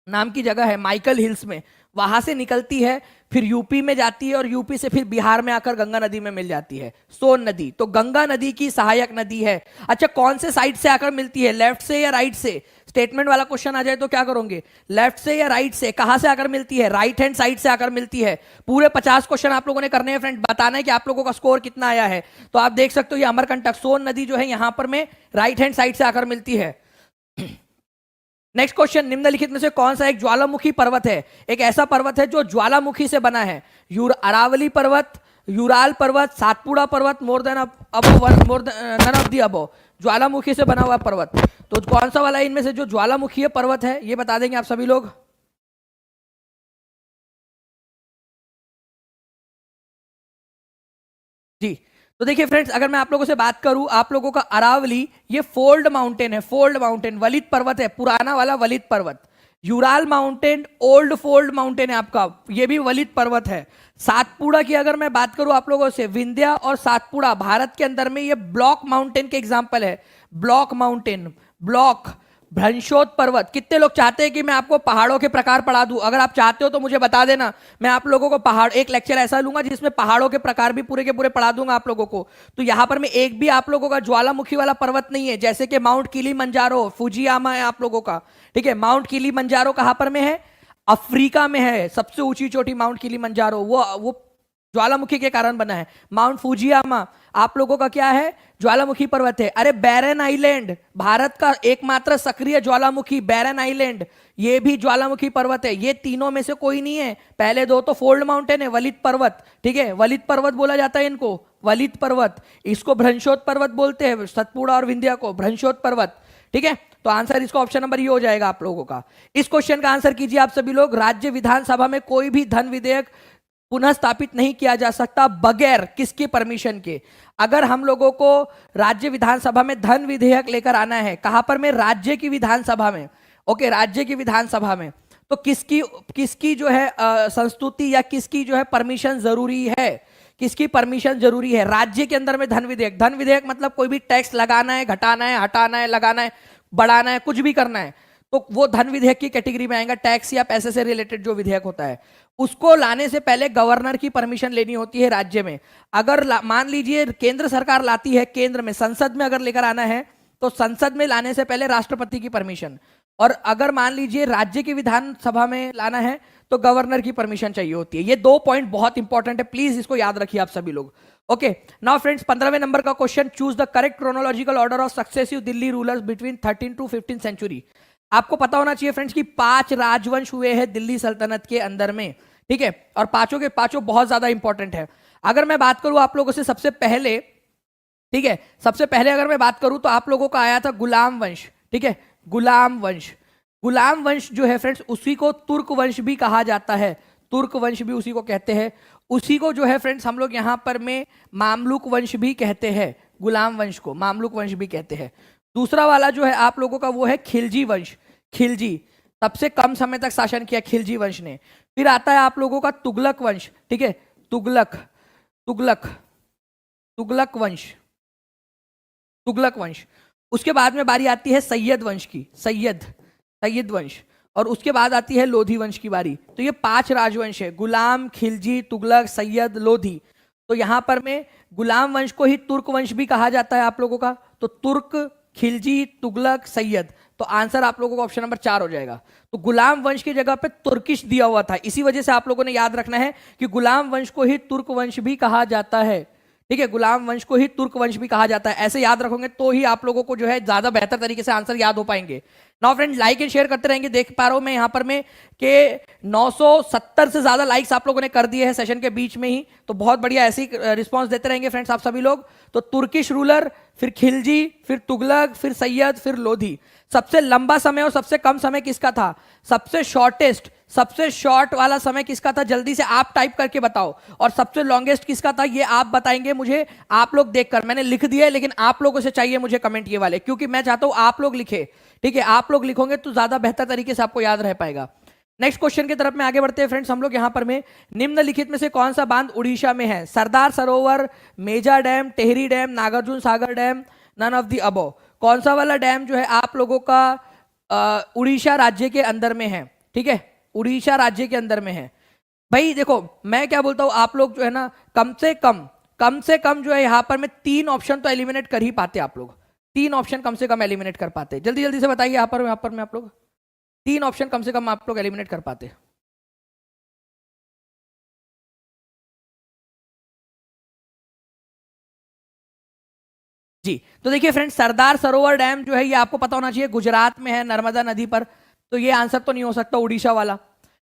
नाम की जगह है माइकल हिल्स में, वहां से निकलती है, फिर यूपी में जाती है, और यूपी से फिर बिहार में आकर गंगा नदी में मिल जाती है सोन नदी। तो गंगा नदी की सहायक नदी है। अच्छा, कौन से साइड से आकर मिलती है, लेफ्ट से या राइट से? स्टेटमेंट वाला क्वेश्चन आ जाए तो क्या करोगे, लेफ्ट से या राइट से? कहां से आकर मिलती है? राइट हैंड साइड से आकर मिलती है। पूरे 50 क्वेश्चन आप लोगों ने करने हैं फ्रेंड, बताना है कि आप लोगों का स्कोर कितना आया है। तो आप देख सकते हो ये अमरकंटक सोन नदी जो है यहां पर में राइट हैंड साइड से आकर मिलती है। नेक्स्ट क्वेश्चन, निम्नलिखित में से कौन सा एक ज्वालामुखी पर्वत है? एक ऐसा पर्वत है जो ज्वालामुखी से बना है। अरावली पर्वत, यूराल पर्वत, सातपुड़ा पर्वत, more than none of the above, ज्वालामुखी से बना हुआ पर्वत। तो कौन सा वाला इनमें से जो ज्वालामुखी पर्वत है, ये बता देंगे आप सभी लोग। जी, तो देखिए फ्रेंड्स, अगर मैं आप लोगों से बात करूं, आप लोगों का अरावली, ये फोल्ड माउंटेन है, फोल्ड माउंटेन, वलित पर्वत है, पुराना वाला वलित पर्वत। Ural mountain old fold mountain है आपका, ये भी वलित पर्वत है। सातपुड़ा की अगर मैं बात करूं आप लोगों से, विंध्या और सातपुड़ा भारत के अंदर में ये ब्लॉक माउंटेन के एग्जांपल है। ब्लॉक माउंटेन, ब्लॉक, भ्रंशोत पर्वत। कितने लोग चाहते हैं कि मैं आपको पहाड़ों के प्रकार पढ़ा दूं? अगर आप चाहते हो तो मुझे बता देना, मैं आप लोगों को पहाड़ एक लेक्चर ऐसा लूंगा जिसमें पहाड़ों के प्रकार भी पूरे के पूरे पढ़ा दूंगा आप लोगों को। तो यहां पर मैं एक भी आप लोगों का ज्वालामुखी वाला पर्वत नहीं है, जैसे कि माउंट किलीमंजारो, फुजियामा है आप लोगों का, ठीक है। माउंट किलीमंजारो कहां पर में है? अफ्रीका में है, सबसे ऊंची चोटी माउंट किलीमंजारो, वो ज्वालामुखी के कारण बना है। माउंट फुजियामा आप लोगों का क्या है? ज्वालामुखी पर्वत है। अरे बैरन आइलैंड, भारत का एकमात्र सक्रिय ज्वालामुखी बैरन आइलैंड, ये भी ज्वालामुखी पर्वत है। ये तीनों में से कोई नहीं है, पहले दो तो फोल्ड माउंटेन है, वलित पर्वत, ठीक है, वलित पर्वत बोला जाता है इनको, वलित पर्वत। इसको भ्रंशोत पर्वत बोलते हैं, सतपुड़ा और विंध्या को भ्रंशोत पर्वत, ठीक है। तो आंसर इसका ऑप्शन नंबर ये हो जाएगा आप लोगों का। इस क्वेश्चन का आंसर कीजिए आप सभी लोग। राज्य विधानसभा में कोई भी धन विधेयक पुनः स्थापित नहीं किया जा सकता बगैर किसके परमिशन के? अगर हम लोगों को राज्य विधानसभा में धन विधेयक लेकर आना है, कहां पर में? राज्य की विधानसभा में, ओके, राज्य की विधानसभा में। तो किसकी जो है संस्तुति या किसकी जो है परमिशन जरूरी है? किसकी परमिशन जरूरी है राज्य के अंदर में? धन विधेयक। धन विधेयक मतलब कोई भी टैक्स लगाना है, घटाना है, हटाना है, लगाना है, बढ़ाना है, कुछ भी करना है, तो वो धन विधेयक की कैटेगरी में आएगा। टैक्स या पैसे से रिलेटेड जो विधेयक होता है, उसको लाने से पहले गवर्नर की परमिशन लेनी होती है राज्य में। अगर मान लीजिए केंद्र सरकार लाती है, केंद्र में संसद में अगर लेकर आना है तो संसद में लाने से पहले राष्ट्रपति की परमिशन, और अगर मान लीजिए राज्य की विधानसभा में लाना है तो गवर्नर की परमिशन चाहिए होती है। ये 2 पॉइंट बहुत इंपॉर्टेंट है, प्लीज इसको याद रखिए आप सभी लोग। ओके, नाउ फ्रेंड्स, 15वें नंबर का question, choose the correct chronological order of successive Delhi rulers between 13 to 15 century. आपको पता होना चाहिए फ्रेंड्स कि 5 राजवंश हुए हैं दिल्ली सल्तनत के अंदर में, ठीक है, और पांचों के पांचों बहुत ज्यादा इंपॉर्टेंट है। अगर मैं बात करूं आप लोगों से सबसे पहले, ठीक है, सबसे पहले अगर मैं बात करूं तो आप लोगों का आया था गुलाम वंश, ठीक है, गुलाम वंश। गुलाम वंश जो है फ्रेंड्स, उसी को तुर्क वंश भी कहा जाता है, तुर्क वंश भी उसी को कहते हैं। उसी को जो है फ्रेंड्स हम लोग यहां पर में मामलुक वंश भी कहते हैं, गुलाम वंश को मामलुक वंश भी कहते हैं। दूसरा वाला जो है आप लोगों का वो है खिलजी वंश। खिलजी सबसे कम समय तक शासन किया खिलजी वंश ने। फिर आता है आप लोगों का तुगलक वंश, ठीक है, तुगलक तुगलक तुगलक वंश, तुगलक वंश। उसके बाद में बारी आती है सैयद वंश की, सैयद वंश। और उसके बाद आती है लोधी वंश की बारी। तो ये 5 राजवंश है, गुलाम, खिलजी, तुगलक, सैयद, लोधी। तो यहां पर में गुलाम वंश को ही तुर्क वंश भी कहा जाता है आप लोगों का। तो तुर्क, खिलजी, तुगलक, सैयद। तो आंसर आप लोगों का ऑप्शन नंबर 4 हो जाएगा। तो गुलाम वंश की जगह पे तुर्किश दिया हुआ था, इसी वजह से आप लोगों ने याद रखना है कि गुलाम वंश को ही तुर्क वंश भी कहा जाता है, ठीक है, गुलाम वंश को ही तुर्क वंश भी कहा जाता है। ऐसे याद रखोगे तो ही आप लोगों को जो है ज्यादा बेहतर तरीके से आंसर याद हो पाएंगे। Now friend like and share करते रहेंगे। देख पा रहा हूं मैं यहां पर में कि 970 से ज्यादा लाइक्स आप लोगों ने कर दिए हैं सेशन के बीच में ही। तो बहुत बढ़िया, ऐसे ही रिस्पॉन्स देते रहेंगे फ्रेंड्स आप सभी लोग। तो तुर्किश रूलर, फिर खिलजी, फिर तुगलक, फिर सैयद, फिर लोधी। सबसे लंबा समय और सबसे कम समय किसका था? सबसे शॉर्टेस्ट, सबसे शॉर्ट वाला समय किसका था? जल्दी से आप टाइप करके बताओ। और सबसे लॉन्गेस्ट किसका था ये आप बताएंगे मुझे, आप लोग देखकर। मैंने लिख दिया है लेकिन आप लोगों से चाहिए मुझे कमेंट ये वाले, क्योंकि मैं चाहता हूं आप लोग लिखे, ठीक है। आप लोग लिखोगे तो ज्यादा बेहतर तरीके से आपको याद रह पाएगा। नेक्स्ट क्वेश्चन की तरफ में आगे बढ़ते हैं फ्रेंड्स हम लोग। यहां पर में निम्नलिखित में से कौन सा बांध उड़ीसा में है? Sardar Sarovar, Meja dam, Tehri dam, Nagarjuna Sagar dam, none of the above. कौन सा वाला डैम जो है आप लोगों का उड़ीसा राज्य के अंदर में है? ठीक है, उड़ीसा राज्य के अंदर में है। भाई देखो मैं क्या बोलता हूं, आप लोग जो है ना कम से कम जो है यहां पर में 3 ऑप्शन तो एलिमिनेट कर ही पाते। आप लोग 3 ऑप्शन कम से कम एलिमिनेट कर पाते। जल्दी जल्दी से बताइए यहां पर में आप लोग 3 ऑप्शन कम से कम आप लोग एलिमिनेट कर पाते। जी तो देखिए फ्रेंड्स, सरदार सरोवर डैम जो है ये आपको पता होना चाहिए गुजरात में है, नर्मदा नदी पर। तो ये आंसर तो नहीं हो सकता उड़ीसा वाला,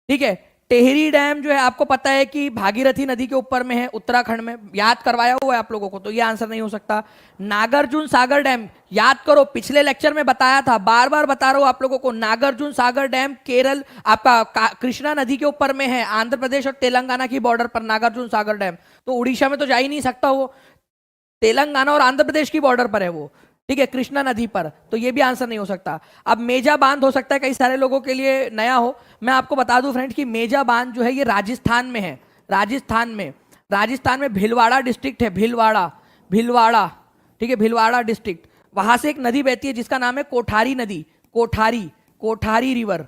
ठीक है। टेहरी डैम जो है आपको पता है कि भागीरथी नदी के ऊपर में है, उत्तराखंड में, याद करवाया हुआ है आप लोगों को, तो ये आंसर नहीं हो सकता। नागार्जुन सागर डैम याद करो, पिछले लेक्चर में बताया था, बार बार बता रहा हूं आप लोगों को। नागार्जुन सागर डैम केरल आपका कृष्णा नदी के ऊपर में है, आंध्र प्रदेश और तेलंगाना की बॉर्डर पर नागार्जुन सागर डैम। तो उड़ीसा में तो जा ही नहीं सकता वो, तेलंगाना और आंध्र प्रदेश की बॉर्डर पर है वो, ठीक है, कृष्णा नदी पर। तो ये भी आंसर नहीं हो सकता। अब मेजा बांध हो सकता है कई सारे लोगों के लिए नया हो। मैं आपको बता दूं फ्रेंड्स कि मेजा बांध जो है ये राजस्थान में है, राजस्थान में भीलवाड़ा डिस्ट्रिक्ट है, भीलवाड़ा, ठीक है, भीलवाड़ा डिस्ट्रिक्ट। वहां से एक नदी बहती है जिसका नाम है कोठारी नदी, कोठारी रिवर,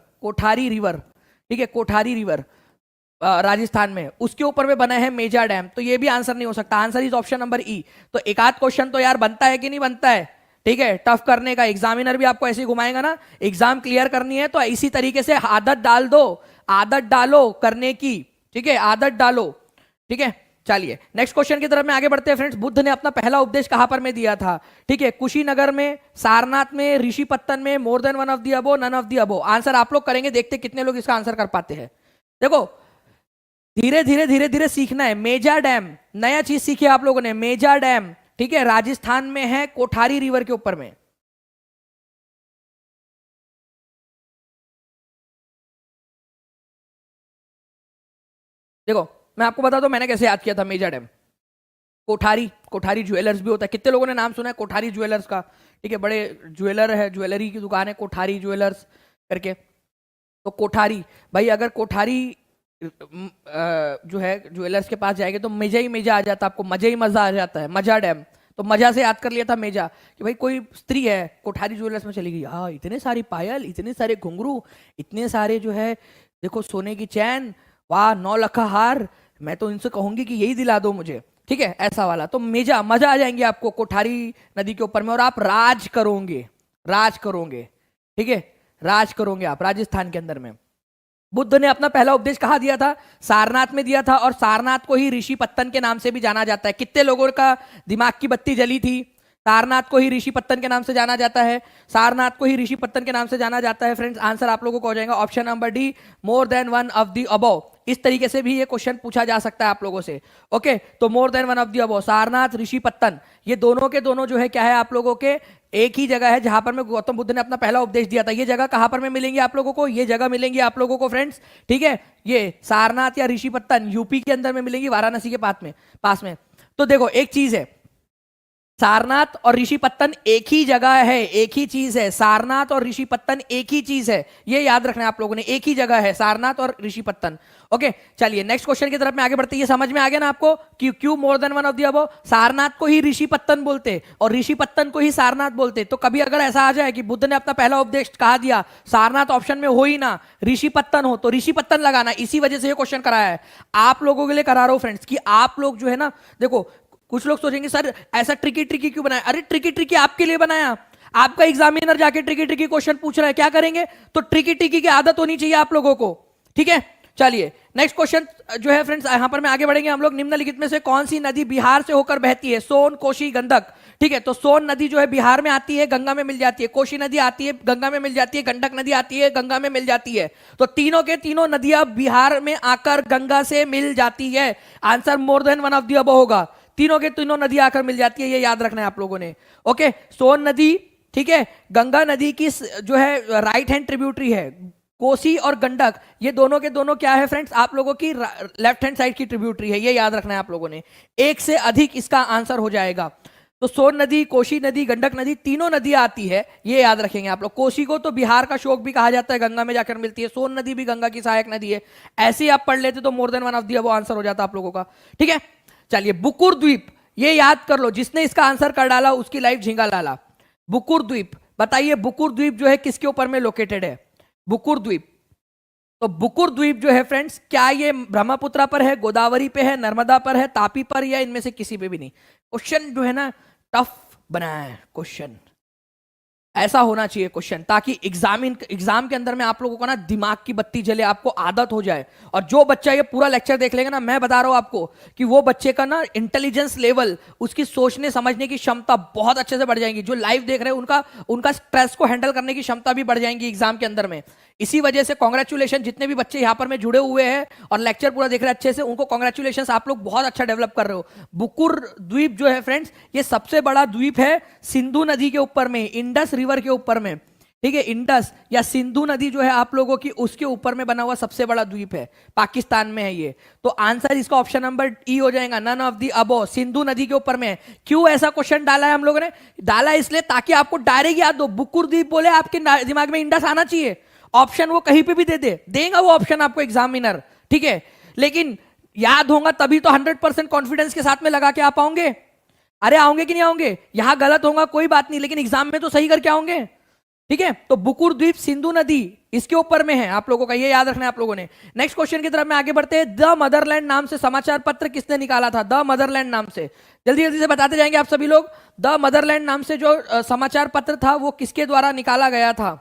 ठीक है, कोठारी रिवर राजस्थान में, उसके ऊपर में बना है मेजा डैम। तो ये भी आंसर नहीं हो सकता। आंसर इज ऑप्शन नंबर ई। तो एक आध क्वेश्चन तो यार बनता है कि नहीं बनता है, ठीक है, टफ करने का। एग्जामिनर भी आपको ऐसे ही घुमाएगा ना, एग्जाम क्लियर करनी है तो इसी तरीके से आदत डाल दो, आदत डालो करने की, ठीक है, आदत डालो, ठीक है। चलिए नेक्स्ट क्वेश्चन की तरफ में आगे बढ़ते हैं फ्रेंड्स। बुद्ध ने अपना पहला उपदेश कहां पर में दिया था? ठीक है, कुशीनगर में, सारनाथ में, ऋषिपत्तन में, more than one of the above, none of the above. Answer आप लोग करेंगे, देखते कितने लोग इसका आंसर कर पाते हैं। देखो धीरे धीरे सीखना है। मेजा डैम, नया चीज सीखी आप लोगों ने, मेजा डैम, ठीक है, राजस्थान में है, कोठारी रिवर के ऊपर में। देखो मैं आपको बता दूं मैंने कैसे याद किया था मेजा डैम। कोठारी ज्वेलर्स भी होता है, कितने लोगों ने नाम सुना है कोठारी ज्वेलर्स का? ठीक है, बड़े ज्वेलर है, ज्वेलरी की दुकान है कोठारी ज्वेलर्स करके। तो कोठारी, भाई अगर कोठारी जो है ज्वेलर्स के पास जाएंगे तो मेजा ही मेजा आ जाता, आपको मजा ही मजा आ जाता है, मजा डैम। तो मजा से याद कर लिया था मेजा कि भाई कोई स्त्री है कोठारी ज्वेलर्स में चली गई, हाँ इतने सारी पायल, इतने सारे घुंघरू, इतने सारे जो है देखो सोने की चैन, वाह 9 लखा हार, मैं तो इनसे कहूंगी कि यही दिला दो मुझे, ठीक है, ऐसा वाला। तो मेजा, मजा आ जाएंगे आपको कोठारी नदी के ऊपर में, और आप राज करोगे, ठीक है, राज करोगे आप राजस्थान के अंदर में। बुद्ध ने अपना पहला उपदेश कहाँ दिया था? सारनाथ में दिया था, और सारनाथ को ही ऋषि पत्तन के नाम से भी जाना जाता है। कितने लोगों का दिमाग की बत्ती जली थी सारनाथ को ही ऋषि पत्तन के नाम से जाना जाता है, सारनाथ को ही ऋषि पत्तन के नाम से जाना जाता है। फ्रेंड्स आंसर आप लोगों को हो जाएगा option number D, more than one of the above. इस तरीके से भी ये क्वेश्चन पूछा जा सकता है आप लोगों से। ओके, तो more than one of the above, Sarnath, Rishipattan, ये दोनों के दोनों जो है क्या है आप लोगों के एक ही जगह है जहां पर में गौतम बुद्ध ने अपना पहला उपदेश दिया था। ये जगह कहां पर में मिलेंगी आप लोगों को, ये जगह मिलेंगी आप लोगों को फ्रेंड्स, ठीक है। ये सारनाथ या ऋषि पत्तन यूपी के अंदर में मिलेंगी, वाराणसी के पास में। तो देखो एक चीज है, सारनाथ और ऋषिपत्तन एक ही जगह है, एक ही चीज है। सारनाथ और ऋषिपत्तन एक ही चीज है, ये याद रखना है आप लोगों ने, एक ही जगह है सारनाथ और ऋषिपत्तन। ओके, चलिए नेक्स्ट क्वेश्चन की तरफ में आगे बढ़ते हैं। ये समझ में आ गया ना आपको कि क्यों मोर than one of the above? Sarnath को ही ऋषिपत्तन बोलते और ऋषिपत्तन को ही सारनाथ बोलते। तो कभी अगर ऐसा आ जाए कि बुद्ध ने अपना पहला उपदेश कहा दिया, सारनाथ ऑप्शन में हो ही ना, ऋषिपत्तन हो, तो ऋषिपत्तन लगाना। इसी वजह से ये क्वेश्चन कराया है, आप लोगों के लिए करा रहा हूं फ्रेंड्स, कि आप लोग जो है ना, देखो कुछ लोग सोचेंगे सर ऐसा ट्रिकी ट्रिकी क्यों बनाया? अरे ट्रिकी ट्रिकी आपके लिए बनाया, आपका एग्जामिनर जाके ट्रिकी ट्रिकी क्वेश्चन पूछ रहा है, क्या करेंगे? तो ट्रिकी ट्रिकी की आदत होनी चाहिए आप लोगों को, ठीक है। चलिए नेक्स्ट क्वेश्चन जो है फ्रेंड्स, यहां पर मैं आगे बढ़ेंगे हम लोग। निम्नलिखित में से कौन सी नदी बिहार से होकर बहती है? सोन, कोशी, गंडक, ठीक है। तो सोन नदी जो है बिहार में आती है, गंगा में मिल जाती है। कोशी नदी आती है, गंगा में मिल जाती है। गंडक नदी आती है, गंगा में मिल जाती है। तो तीनों के तीनों नदियां बिहार में आकर गंगा से मिल जाती है। Answer more than one of the above होगा, तीनों के तीनों नदी आकर मिल जाती है, ये याद रखना है आप लोगों ने। ओके, सोन नदी, ठीक है, गंगा नदी की जो है राइट हैंड ट्रिब्यूटरी है। कोसी और गंडक ये दोनों के दोनों क्या है फ्रेंड्स, आप लोगों की लेफ्ट हैंड साइड की ट्रिब्यूटरी है, ये याद रखना है आप लोगों ने। एक से अधिक इसका आंसर हो जाएगा। तो सोन नदी, कोशी नदी, गंडक नदी, तीनों नदियां आती है, ये याद रखेंगे आप लोग। कोसी को तो बिहार का शोक भी कहा जाता है, गंगा में जाकर मिलती है। सोन नदी भी गंगा की सहायक नदी है। ऐसे ही आप पढ़ लेते तो more than one of the above answer हो जाता आप लोगों का, ठीक है। चलिए बुकुर द्वीप, ये याद कर लो, जिसने इसका आंसर कर डाला उसकी लाइफ झींगा लाला। बुकुर द्वीप, बताइए बुकुर द्वीप जो है किसके ऊपर में लोकेटेड है? बुकुर द्वीप। तो बुकुर द्वीप जो है फ्रेंड्स, क्या ये ब्रह्मपुत्रा पर है, गोदावरी पे है, नर्मदा पर है, तापी पर, या इनमें से किसी पे भी नहीं? क्वेश्चन जो है ना टफ बनाया है क्वेश्चन, ऐसा होना चाहिए क्वेश्चन, ताकि एग्जाम के अंदर में आप लोगों को ना दिमाग की बत्ती जले, आपको आदत हो जाए। और जो बच्चा ये पूरा लेक्चर देख लेगा ना, मैं बता रहा हूं आपको कि वो बच्चे का ना इंटेलिजेंस लेवल, उसकी सोचने समझने की क्षमता बहुत अच्छे से बढ़ जाएगी। जो लाइव देख रहे हैं उनका स्ट्रेस को हैंडल करने की क्षमता भी बढ़ जाएगी एग्जाम के अंदर में। इसी वजह से कांग्रेचुलेशन, जितने भी बच्चे यहाँ पर में जुड़े हुए हैं और लेक्चर पूरा देख रहे हैं अच्छे से, उनको कांग्रेचुलेशन, आप लोग बहुत अच्छा डेवलप कर रहे हो। बुकुर द्वीप जो है फ्रेंड्स, ये सबसे बड़ा द्वीप है सिंधु नदी के ऊपर में, इंडस रिवर के ऊपर में, ठीक है। इंडस या सिंधु नदी जो है आप लोगों की, उसके ऊपर में बना हुआ सबसे बड़ा द्वीप है, पाकिस्तान में है ये। तो आंसर इसका ऑप्शन नंबर ई हो जाएगा, none of the above, Sindhu नदी के ऊपर में है। क्यों ऐसा क्वेश्चन डाला है हम लोगों ने? डाला इसलिए ताकि आपको डायरेक्ट याद हो, बुकुर द्वीप बोले आपके दिमाग में इंडस आना चाहिए। ऑप्शन वो कहीं पे भी देगा वो ऑप्शन आपको एग्जामिनर, ठीक है। लेकिन याद होगा तभी तो 100% कॉन्फिडेंस के साथ में लगा के आ पाओगे। अरे आओगे कि नहीं आओगे? यहां गलत होगा कोई बात नहीं, लेकिन एग्जाम में तो सही करके आओगे, ठीक है। तो बुकुर द्वीप सिंधु नदी इसके ऊपर में है आप लोगों का, ये याद रखना है आप लोगों ने। नेक्स्ट क्वेश्चन की तरफ में आगे बढ़ते हैं। द मदरलैंड नाम से समाचार पत्र किसने निकाला था? द मदरलैंड नाम से जल्दी जल्दी से बताते जाएंगे आप सभी लोग। द मदरलैंड नाम से जो समाचार पत्र था वो किसके द्वारा निकाला गया था?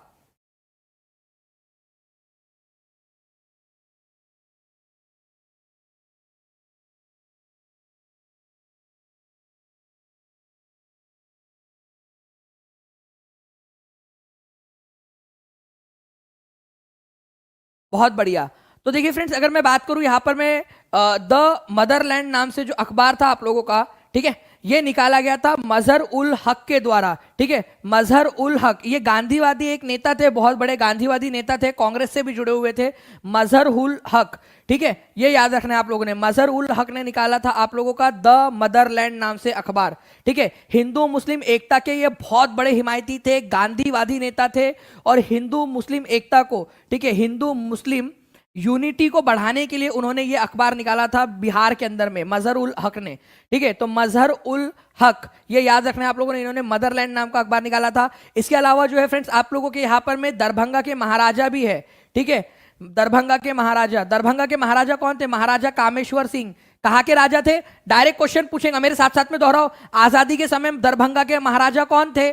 बहुत बढ़िया। तो देखिए फ्रेंड्स, अगर मैं बात करूं यहां पर मैं, द मदरलैंड नाम से जो अखबार था आप लोगों का, ठीक है, ये निकाला गया था मजहर उल हक के द्वारा, ठीक है। मजहर उल हक ये गांधीवादी एक नेता थे, बहुत बड़े गांधीवादी नेता थे, कांग्रेस से भी जुड़े हुए थे, मजहर उल हक, ठीक है। ये याद रखना है आप लोगों ने, मजहर उल हक ने निकाला था आप लोगों का द मदरलैंड नाम से अखबार, ठीक है। हिंदू मुस्लिम एकता के ये बहुत बड़े हिमायती थे, गांधीवादी नेता थे, और हिंदू मुस्लिम एकता को, ठीक है, हिंदू मुस्लिम यूनिटी को बढ़ाने के लिए उन्होंने ये अखबार निकाला था बिहार के अंदर में, मजहर उल हक ने, ठीक है। तो मजहर उल हक ये याद रखना है आप लोगों ने, इन्होंने मदरलैंड नाम का अखबार निकाला था। इसके अलावा जो है फ्रेंड्स, आप लोगों के यहाँ पर में दरभंगा के महाराजा भी है, ठीक है। दरभंगा के महाराजा कौन थे? महाराजा कामेश्वर सिंह। कहाँ के राजा थे? डायरेक्ट क्वेश्चन पूछेंगे, मेरे साथ साथ में दोहराओ। आजादी के समय दरभंगा के महाराजा कौन थे?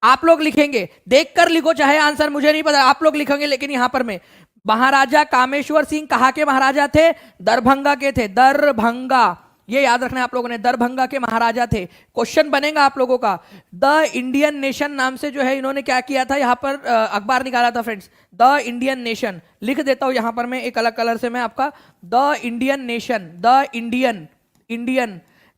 आप लोग लिखेंगे, देखकर लिखो, चाहे आंसर मुझे नहीं पता, आप लोग लिखेंगे। लेकिन यहां पर में महाराजा कामेश्वर सिंह कहाँ के महाराजा थे? दरभंगा के थे, दरभंगा, ये याद रखना है आप लोगों ने, दरभंगा के महाराजा थे। क्वेश्चन बनेगा आप लोगों का, द इंडियन नेशन नाम से जो है इन्होंने क्या किया था, यहां पर अखबार निकाला था फ्रेंड्स, द इंडियन नेशन। लिख देता हूं यहां पर मैं एक अलग कलर से, मैं आपका the Indian nation, the Indian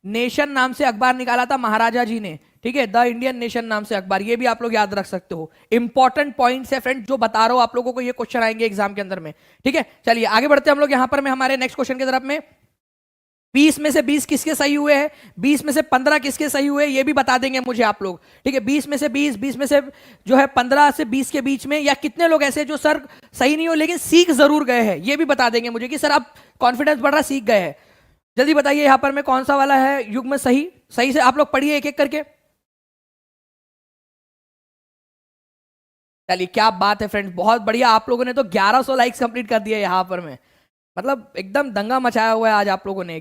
nation नाम से अखबार निकाला था महाराजा जी ने, ठीक है, द इंडियन नेशन नाम से अखबार। ये भी आप लोग याद रख सकते हो, इंपॉर्टेंट पॉइंट्स है फ्रेंड जो बता रहा हूं आप लोगों को, ये क्वेश्चन आएंगे एग्जाम के अंदर में, ठीक है। चलिए आगे बढ़ते हैं हम लोग यहां पर, मैं हमारे नेक्स्ट क्वेश्चन की तरफ में। 20 में से 20 किसके सही हुए हैं, 20 में से 15 किसके सही हुए, ये भी बता देंगे मुझे आप लोग, ठीक है। 20 में से 20 में से जो है 15 से 20 के बीच में, या कितने लोग ऐसे जो सर सही नहीं हो लेकिन सीख जरूर गए हैं, ये भी बता देंगे मुझे कि सर आप कॉन्फिडेंस बढ़ रहा, सीख गए हैं। जल्दी बताइए यहां पर में कौन सा वाला है युग्म सही, सही से आप लोग पढ़िए एक एक करके। चलिए क्या बात है फ्रेंड्स, बहुत बढ़िया, आप लोगों ने तो 1100 लाइक्स कंप्लीट कर दिया यहां पर में, मतलब एकदम दंगा मचाया हुआ है आज आप लोगों ने।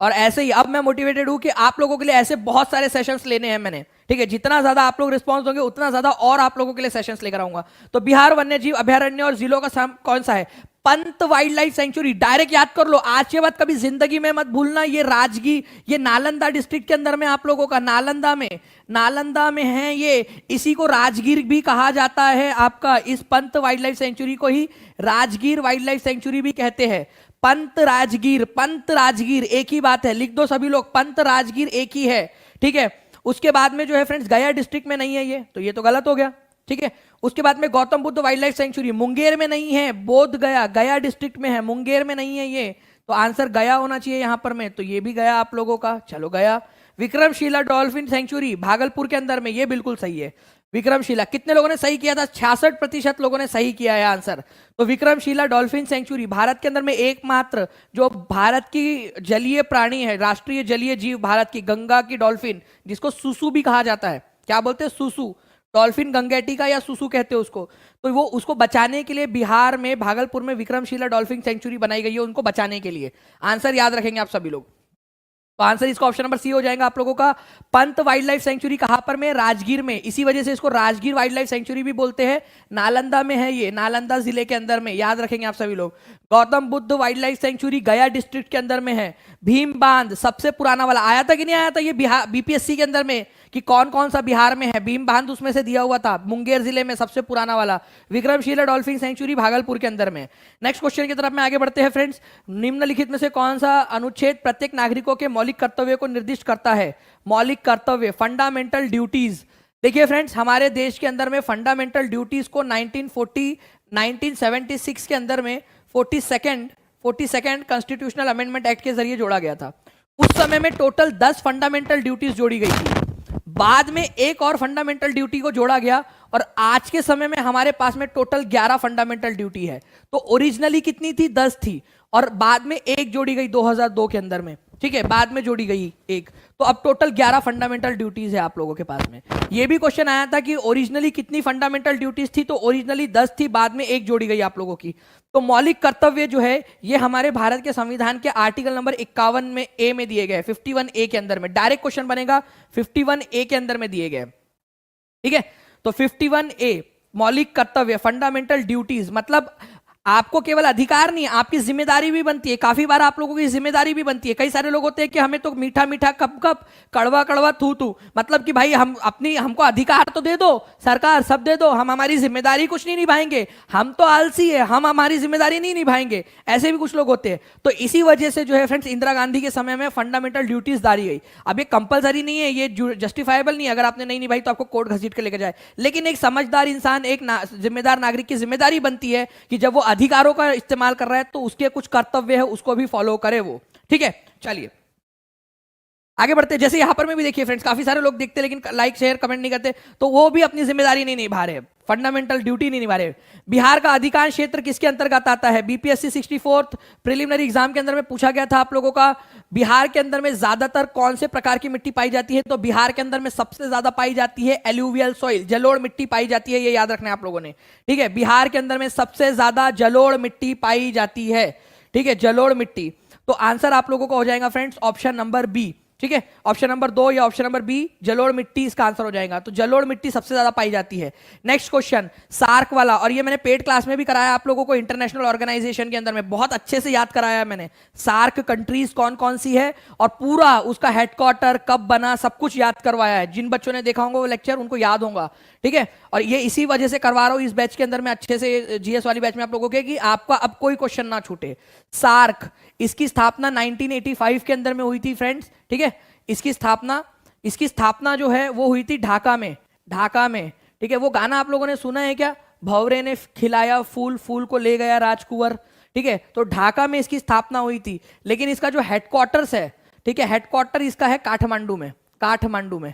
और ऐसे ही अब मैं मोटिवेटेड हूं कि आप लोगों के लिए ऐसे बहुत सारे सेशंस लेने हैं मैंने, ठीक है। जितना ज्यादा आप लोग रिस्पांस दोगे उतना ज्यादा और आप लोगों के लिए सेशंस लेकर आऊंगा। तो बिहार वन्य जीव अभयारण्य और जिलों का कौन सा है, Pant wild life century, direct याद कर लो, आज के बाद कभी जिंदगी में मत भूलना। ये राजगीर, ये नालंदा डिस्ट्रिक्ट के अंदर में आप लोगों का, नालंदा में है ये, इसी को राजगीर भी कहा जाता है आपका, इस पंत वाइल्ड लाइफ सेंचुरी को ही राजगीर वाइल्ड लाइफ सेंचुरी भी कहते हैं। पंत राजगीर एक ही बात है, लिख दो सभी लोग, पंत राजगीर एक ही है, ठीक है। उसके बाद में जो है फ्रेंड्स गया डिस्ट्रिक्ट में नहीं है ये, तो ये तो गलत हो गया, ठीक है। उसके बाद में Gautam Buddha wild life century Munger में नहीं है, बोध गया डिस्ट्रिक्ट में है, मुंगेर में नहीं है ये, तो आंसर गया होना चाहिए यहां पर में, तो ये भी गया आप लोगों का, चलो गया। विक्रमशिला डॉल्फिन सेंचुरी भागलपुर के अंदर में, ये बिल्कुल सही है। विक्रमशिला कितने लोगों ने सही किया था, 66% लोगों ने सही किया है आंसर। तो विक्रमशिला डॉल्फिन सेंचुरी भारत के अंदर में एकमात्र जो भारत की जलीय प्राणी है, राष्ट्रीय जलीय जीव भारत की, गंगा की डॉल्फिन, जिसको सुसु भी कहा जाता है, क्या बोलते हैं सुसु, डॉल्फिन गंगेटिका या सुसु कहते हैं उसको, तो वो उसको बचाने के लिए बिहार में भागलपुर में विक्रमशिला डॉल्फिन सेंचुरी बनाई गई है, उनको बचाने के लिए। आंसर याद रखेंगे आप सभी लोग, तो आंसर इसका ऑप्शन नंबर सी हो जाएगा आप लोगों का। पंत वाइल्ड लाइफ सेंचुरी कहां पर में, राजगीर में, इसी वजह से इसको राजगीर वाइल्ड लाइफ सेंचुरी भी बोलते हैं। नालंदा में है ये, नालंदा जिले के अंदर में, याद रखेंगे आप सभी लोग। Gautam Buddha wild life century गया डिस्ट्रिक्ट के अंदर में है। भीम बांध सबसे पुराना वाला, आया था कि नहीं आया था ये बिहार बीपीएससी के अंदर में, कि कौन कौन सा बिहार में है, भीम बांध उसमें से दिया हुआ था, मुंगेर जिले में सबसे पुराना वाला। विक्रमशिला डॉल्फिन सेंचुरी भागलपुर के अंदर में। नेक्स्ट क्वेश्चन की तरफ में आगे बढ़ते हैं फ्रेंड्स। निम्नलिखित में से कौन सा अनुच्छेद प्रत्येक नागरिकों के मौलिक कर्तव्य को निर्दिष्ट करता है, मौलिक कर्तव्य, फंडामेंटल ड्यूटीज। देखिए फ्रेंड्स, हमारे देश के अंदर में फंडामेंटल ड्यूटीज को 1976 के अंदर में 42nd कॉन्स्टिट्यूशनल अमेंडमेंट एक्ट के जरिए जोड़ा गया था। उस समय में टोटल 10 फंडामेंटल ड्यूटीज जोड़ी गई थी, बाद में एक और फंडामेंटल ड्यूटी को जोड़ा गया, और आज के समय में हमारे पास में टोटल 11 फंडामेंटल ड्यूटी है। तो ओरिजिनली कितनी थी, 10 थी, और बाद में एक जोड़ी गई 2002 के अंदर में, ठीक है, बाद में जोड़ी गई एक, तो अब टोटल 11 फंडामेंटल ड्यूटीज है आप लोगों के पास में। ये भी क्वेश्चन आया था कि ओरिजिनली कितनी फंडामेंटल ड्यूटीज थी, तो ओरिजिनली 10 थी, बाद में एक जोड़ी गई आप लोगों की। तो मौलिक कर्तव्य जो है ये हमारे भारत के संविधान के आर्टिकल नंबर 51 में ए में दिए गए, 51A के अंदर में, डायरेक्ट क्वेश्चन बनेगा 51A के अंदर में दिए गए, ठीक है। तो 51A मौलिक कर्तव्य, फंडामेंटल ड्यूटीज, मतलब आपको केवल अधिकार नहीं, आपकी जिम्मेदारी भी बनती है। काफी बार आप लोगों की जिम्मेदारी भी बनती है। कई सारे लोग होते हैं कि हमें तो मीठा मीठा कप कप, कड़वा कड़वा थू थू, मतलब कि भाई हमको अधिकार तो दे दो, सरकार सब दे दो, हम हमारी जिम्मेदारी कुछ नहीं निभाएंगे, हम तो आलसी है, हम हमारी जिम्मेदारी नहीं निभाएंगे, ऐसे भी कुछ लोग होते हैं। तो इसी वजह से जो है फ्रेंड्स, इंदिरा गांधी के समय में फंडामेंटल ड्यूटीज डाली गई। अब ये कंपलसरी नहीं है, ये जस्टिफाइबल नहीं है, अगर आपने नहीं निभाई तो आपको कोर्ट घसीट के लेकर जाए, लेकिन एक समझदार इंसान, एक जिम्मेदार नागरिक की जिम्मेदारी बनती है कि जब वो अधिकारों का इस्तेमाल कर रहा है तो उसके कुछ कर्तव्य है, उसको भी फॉलो करे वो, ठीक है। चलिए आगे बढ़ते हैं। जैसे यहां पर में भी देखिए फ्रेंड्स, काफी सारे लोग देखते लेकिन लाइक शेयर कमेंट नहीं करते, तो वो भी अपनी जिम्मेदारी नहीं निभा रहे, फंडामेंटल ड्यूटी नहीं निभा रहे। बिहार का अधिकांश क्षेत्र किसके अंतर्गत आता है, बीपीएससी 64th प्रिलिमिनरी एग्जाम के अंदर में पूछा गया था आप लोगों का, बिहार के अंदर में ज्यादातर कौन से प्रकार की मिट्टी पाई जाती है, तो बिहार के अंदर में सबसे ज्यादा पाई जाती है एल्यूवियल सॉइल, जलोढ़ मिट्टी पाई जाती है, ये याद रखना है आप लोगों ने, ठीक है। बिहार के अंदर में सबसे ज्यादा जलोढ़ मिट्टी पाई जाती है, ठीक है, जलोढ़ मिट्टी। तो आंसर आप लोगों का हो जाएगा फ्रेंड्स ऑप्शन नंबर बी, ठीक है, ऑप्शन नंबर 2 या ऑप्शन नंबर बी जलोढ़ मिट्टी इसका आंसर हो जाएगा। तो जलोढ़ मिट्टी सबसे ज्यादा पाई जाती है। नेक्स्ट क्वेश्चन सार्क वाला, और ये मैंने पेड क्लास में भी कराया आप लोगों को, इंटरनेशनल ऑर्गेनाइजेशन के अंदर में बहुत अच्छे से याद कराया है मैंने। सार्क कंट्रीज कौन कौन सी है और पूरा उसका हेडक्वार्टर कब बना सब कुछ याद करवाया है। जिन बच्चों ने देखा होगा वो लेक्चर उनको याद होगा, ठीक है। और ये इसी वजह से करवा रहा हूं इस बैच के अंदर में अच्छे से, जीएस वाली बैच में आप लोगों के, कि आपका अब कोई क्वेश्चन ना छूटे। सार्क इसकी स्थापना 1985 के अंदर में हुई थी फ्रेंड्स, ठीक है। इसकी स्थापना जो है वो हुई थी ढाका में, ढाका में, ठीक है। वो गाना आप लोगों ने सुना है क्या, भंवरे ने खिलाया फूल, फूल को ले गया राजकुंवर, ठीक है। तो ढाका में इसकी स्थापना हुई थी। लेकिन इसका जो हेडक्वार्टर्स है, ठीक है, हेडक्वार्टर इसका है काठमांडू में, काठमांडू में,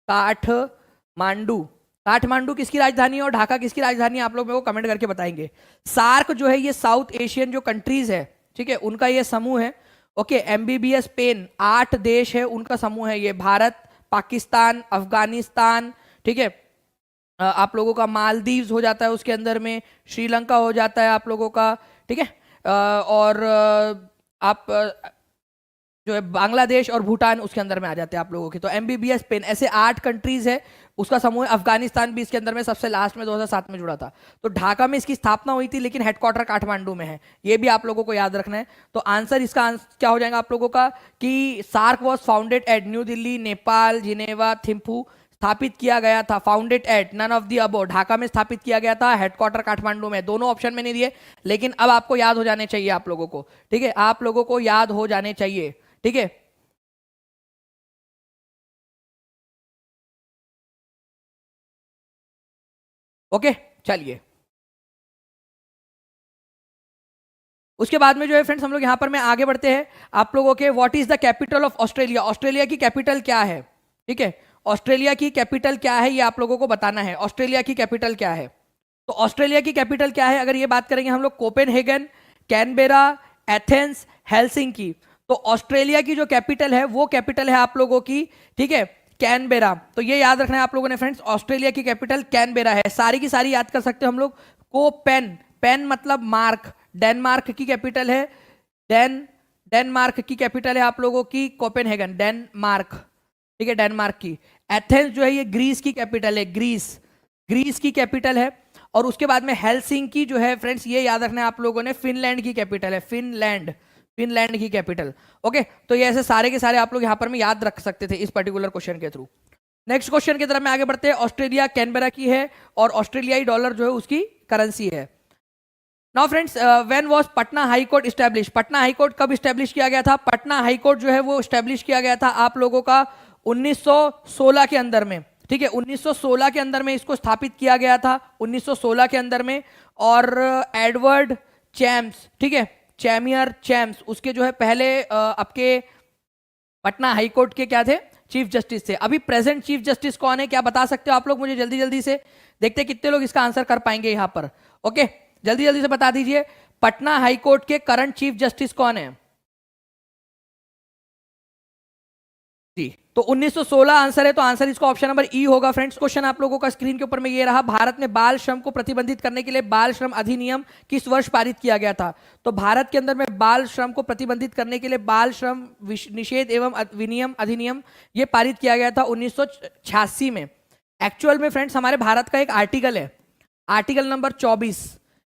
काठमांडू। काठमांडू किसकी राजधानी है और ढाका किसकी राजधानी है, आप लोग मेरे को कमेंट करके बताएंगे। सार्क जो है ये साउथ एशियन जो कंट्रीज है, ठीक है, उनका ये समूह है। ओके, एमबीबीएस पेन 8 देश है उनका समूह है ये, भारत, पाकिस्तान, अफगानिस्तान, ठीक है, आप लोगों का मालदीव्स हो जाता है उसके अंदर में, श्रीलंका हो जाता है आप लोगों का, ठीक है, और आप जो है बांग्लादेश और भूटान उसके अंदर में आ जाते हैं आप लोगों के। तो एमबीबीएस पेन ऐसे 8 कंट्रीज है उसका समूह है। अफगानिस्तान भी इसके अंदर में सबसे लास्ट में 2007 में जुड़ा था। तो ढाका में इसकी स्थापना हुई थी लेकिन हेडक्वार्टर काठमांडू में है, ये भी आप लोगों को याद रखना है। तो आंसर इसका क्या हो जाएगा आप लोगों का, कि SAARC was founded at New Delhi, Nepal, Geneva, Thimphu, स्थापित किया गया था, founded at none of the above, Dhaka में स्थापित किया गया था, हेडक्वार्टर काठमांडू में। दोनों ऑप्शन में नहीं दिए लेकिन अब आपको याद हो जाने चाहिए आप लोगों को, ठीक है, आप लोगों को याद हो जाने चाहिए, ठीक है। ओके, चलिए उसके बाद में जो है फ्रेंड्स हम लोग यहां पर में आगे बढ़ते हैं। आप लोगों के what is the capital of Australia, Australia की कैपिटल क्या है, ठीक है, ऑस्ट्रेलिया की कैपिटल क्या है ये आप लोगों को बताना है। ऑस्ट्रेलिया की कैपिटल क्या है, तो ऑस्ट्रेलिया की कैपिटल क्या है, अगर ये बात करेंगे हम लोग, कोपेनहेगन, कैनबेरा, एथेंस, हेलसिंकी। तो ऑस्ट्रेलिया की जो कैपिटल है वो कैपिटल है आप लोगों की, ठीक है, कैनबेरा। तो ये याद रखना है आप लोगों ने फ्रेंड्स, ऑस्ट्रेलिया की कैपिटल कैनबेरा है। सारी की सारी याद कर सकते हो हम लोग। कोपेन, पेन मतलब मार्क, डेनमार्क की कैपिटल है, डेनमार्क की कैपिटल है आप लोगों की कोपेनहेगन, डेनमार्क, ठीक है, डेनमार्क की। एथेंस जो है ये ग्रीस की कैपिटल है, ग्रीस, ग्रीस की कैपिटल है। और उसके बाद में हेलसिंकी जो है फ्रेंड्स ये याद रखना है आप लोगों ने, फिनलैंड की कैपिटल है, फिनलैंड, फिनलैंड की कैपिटल। ओके, तो ये ऐसे सारे के सारे आप लोग यहां पर में याद रख सकते थे इस पर्टिकुलर क्वेश्चन के थ्रू। नेक्स्ट क्वेश्चन की तरफ में आगे बढ़ते हैं। ऑस्ट्रेलिया कैनबेरा की है और ऑस्ट्रेलियाई डॉलर जो है उसकी करेंसी है। Now friends, when was Patna high court establish, Patna high court कब स्टैब्लिश किया गया था, पटना हाई कोर्ट जो है वो स्टैब्लिश किया गया था आप लोगों का 1916 के अंदर में, ठीक है, 1916 के अंदर में इसको स्थापित किया गया था, 1916 के अंदर में। और एडवर्ड चैम्स, ठीक है, चैमियर चैम्स, उसके जो है पहले आपके पटना हाई कोर्ट के क्या थे, चीफ जस्टिस थे। अभी प्रेजेंट चीफ जस्टिस कौन है, क्या बता सकते हो आप लोग मुझे जल्दी जल्दी से, देखते हैं कितने लोग इसका आंसर कर पाएंगे यहां पर। ओके, जल्दी जल्दी से बता दीजिए, पटना हाई कोर्ट के करंट चीफ जस्टिस कौन है जी। तो 1916 आंसर है, तो आंसर इसका ऑप्शन नंबर ई होगा फ्रेंड्स। क्वेश्चन आप लोगों का स्क्रीन के ऊपर में ये रहा, भारत में बाल श्रम को प्रतिबंधित करने के लिए बाल श्रम अधिनियम किस वर्ष पारित किया गया था। तो भारत के अंदर में बाल श्रम को प्रतिबंधित करने के लिए बाल श्रम निषेध एवं विनियम अधिनियम ये पारित किया गया था 1986 में। एक्चुअल में फ्रेंड्स हमारे भारत का एक आर्टिकल है, आर्टिकल नंबर 24,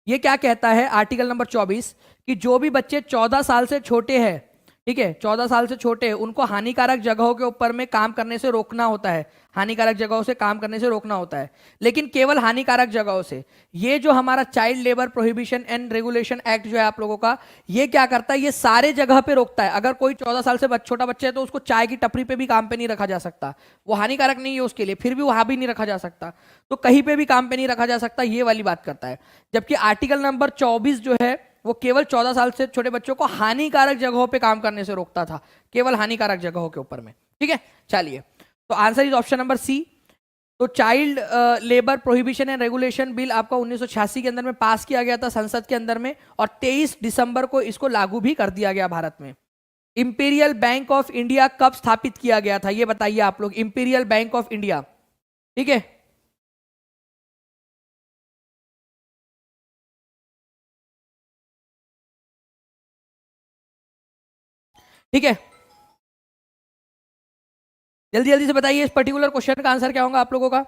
ये क्या कहता है आर्टिकल नंबर 24, कि जो भी बच्चे 14 साल से छोटे हैं, ठीक है, 14 साल से छोटे हैं, उनको हानिकारक जगहों के ऊपर में काम करने से रोकना होता है, हानिकारक जगहों से काम करने से रोकना होता है, लेकिन केवल हानिकारक जगहों से। ये जो हमारा child labour prohibition and regulation act जो है आप लोगों का, ये क्या करता है, ये सारे जगह पे रोकता है। अगर कोई 14 साल से छोटा बच्चा है तो उसको चाय की टपरी पे भी काम पे नहीं रखा जा सकता, वो हानिकारक नहीं है उसके लिए, फिर भी वहां भी नहीं रखा जा सकता, तो कहीं पे भी काम पे नहीं रखा जा सकता, ये वाली बात करता है। जबकि आर्टिकल नंबर 24 जो है वो केवल 14 साल से छोटे बच्चों को हानिकारक जगहों पे काम करने से रोकता था, केवल हानिकारक जगहों के ऊपर में, ठीक है। चलिए, तो answer is option number C. तो child labour prohibition and regulation bill आपका 1986 के अंदर में पास किया गया था संसद के अंदर में, और 23 दिसंबर को इसको लागू भी कर दिया गया भारत में। इंपीरियल बैंक ऑफ इंडिया कब स्थापित किया गया था, ये बताइए आप लोग, इंपीरियल बैंक ऑफ इंडिया, ठीक है, ठीक है, जल्दी जल्दी से बताइए इस पर्टिकुलर क्वेश्चन का आंसर क्या होगा आप लोगों का।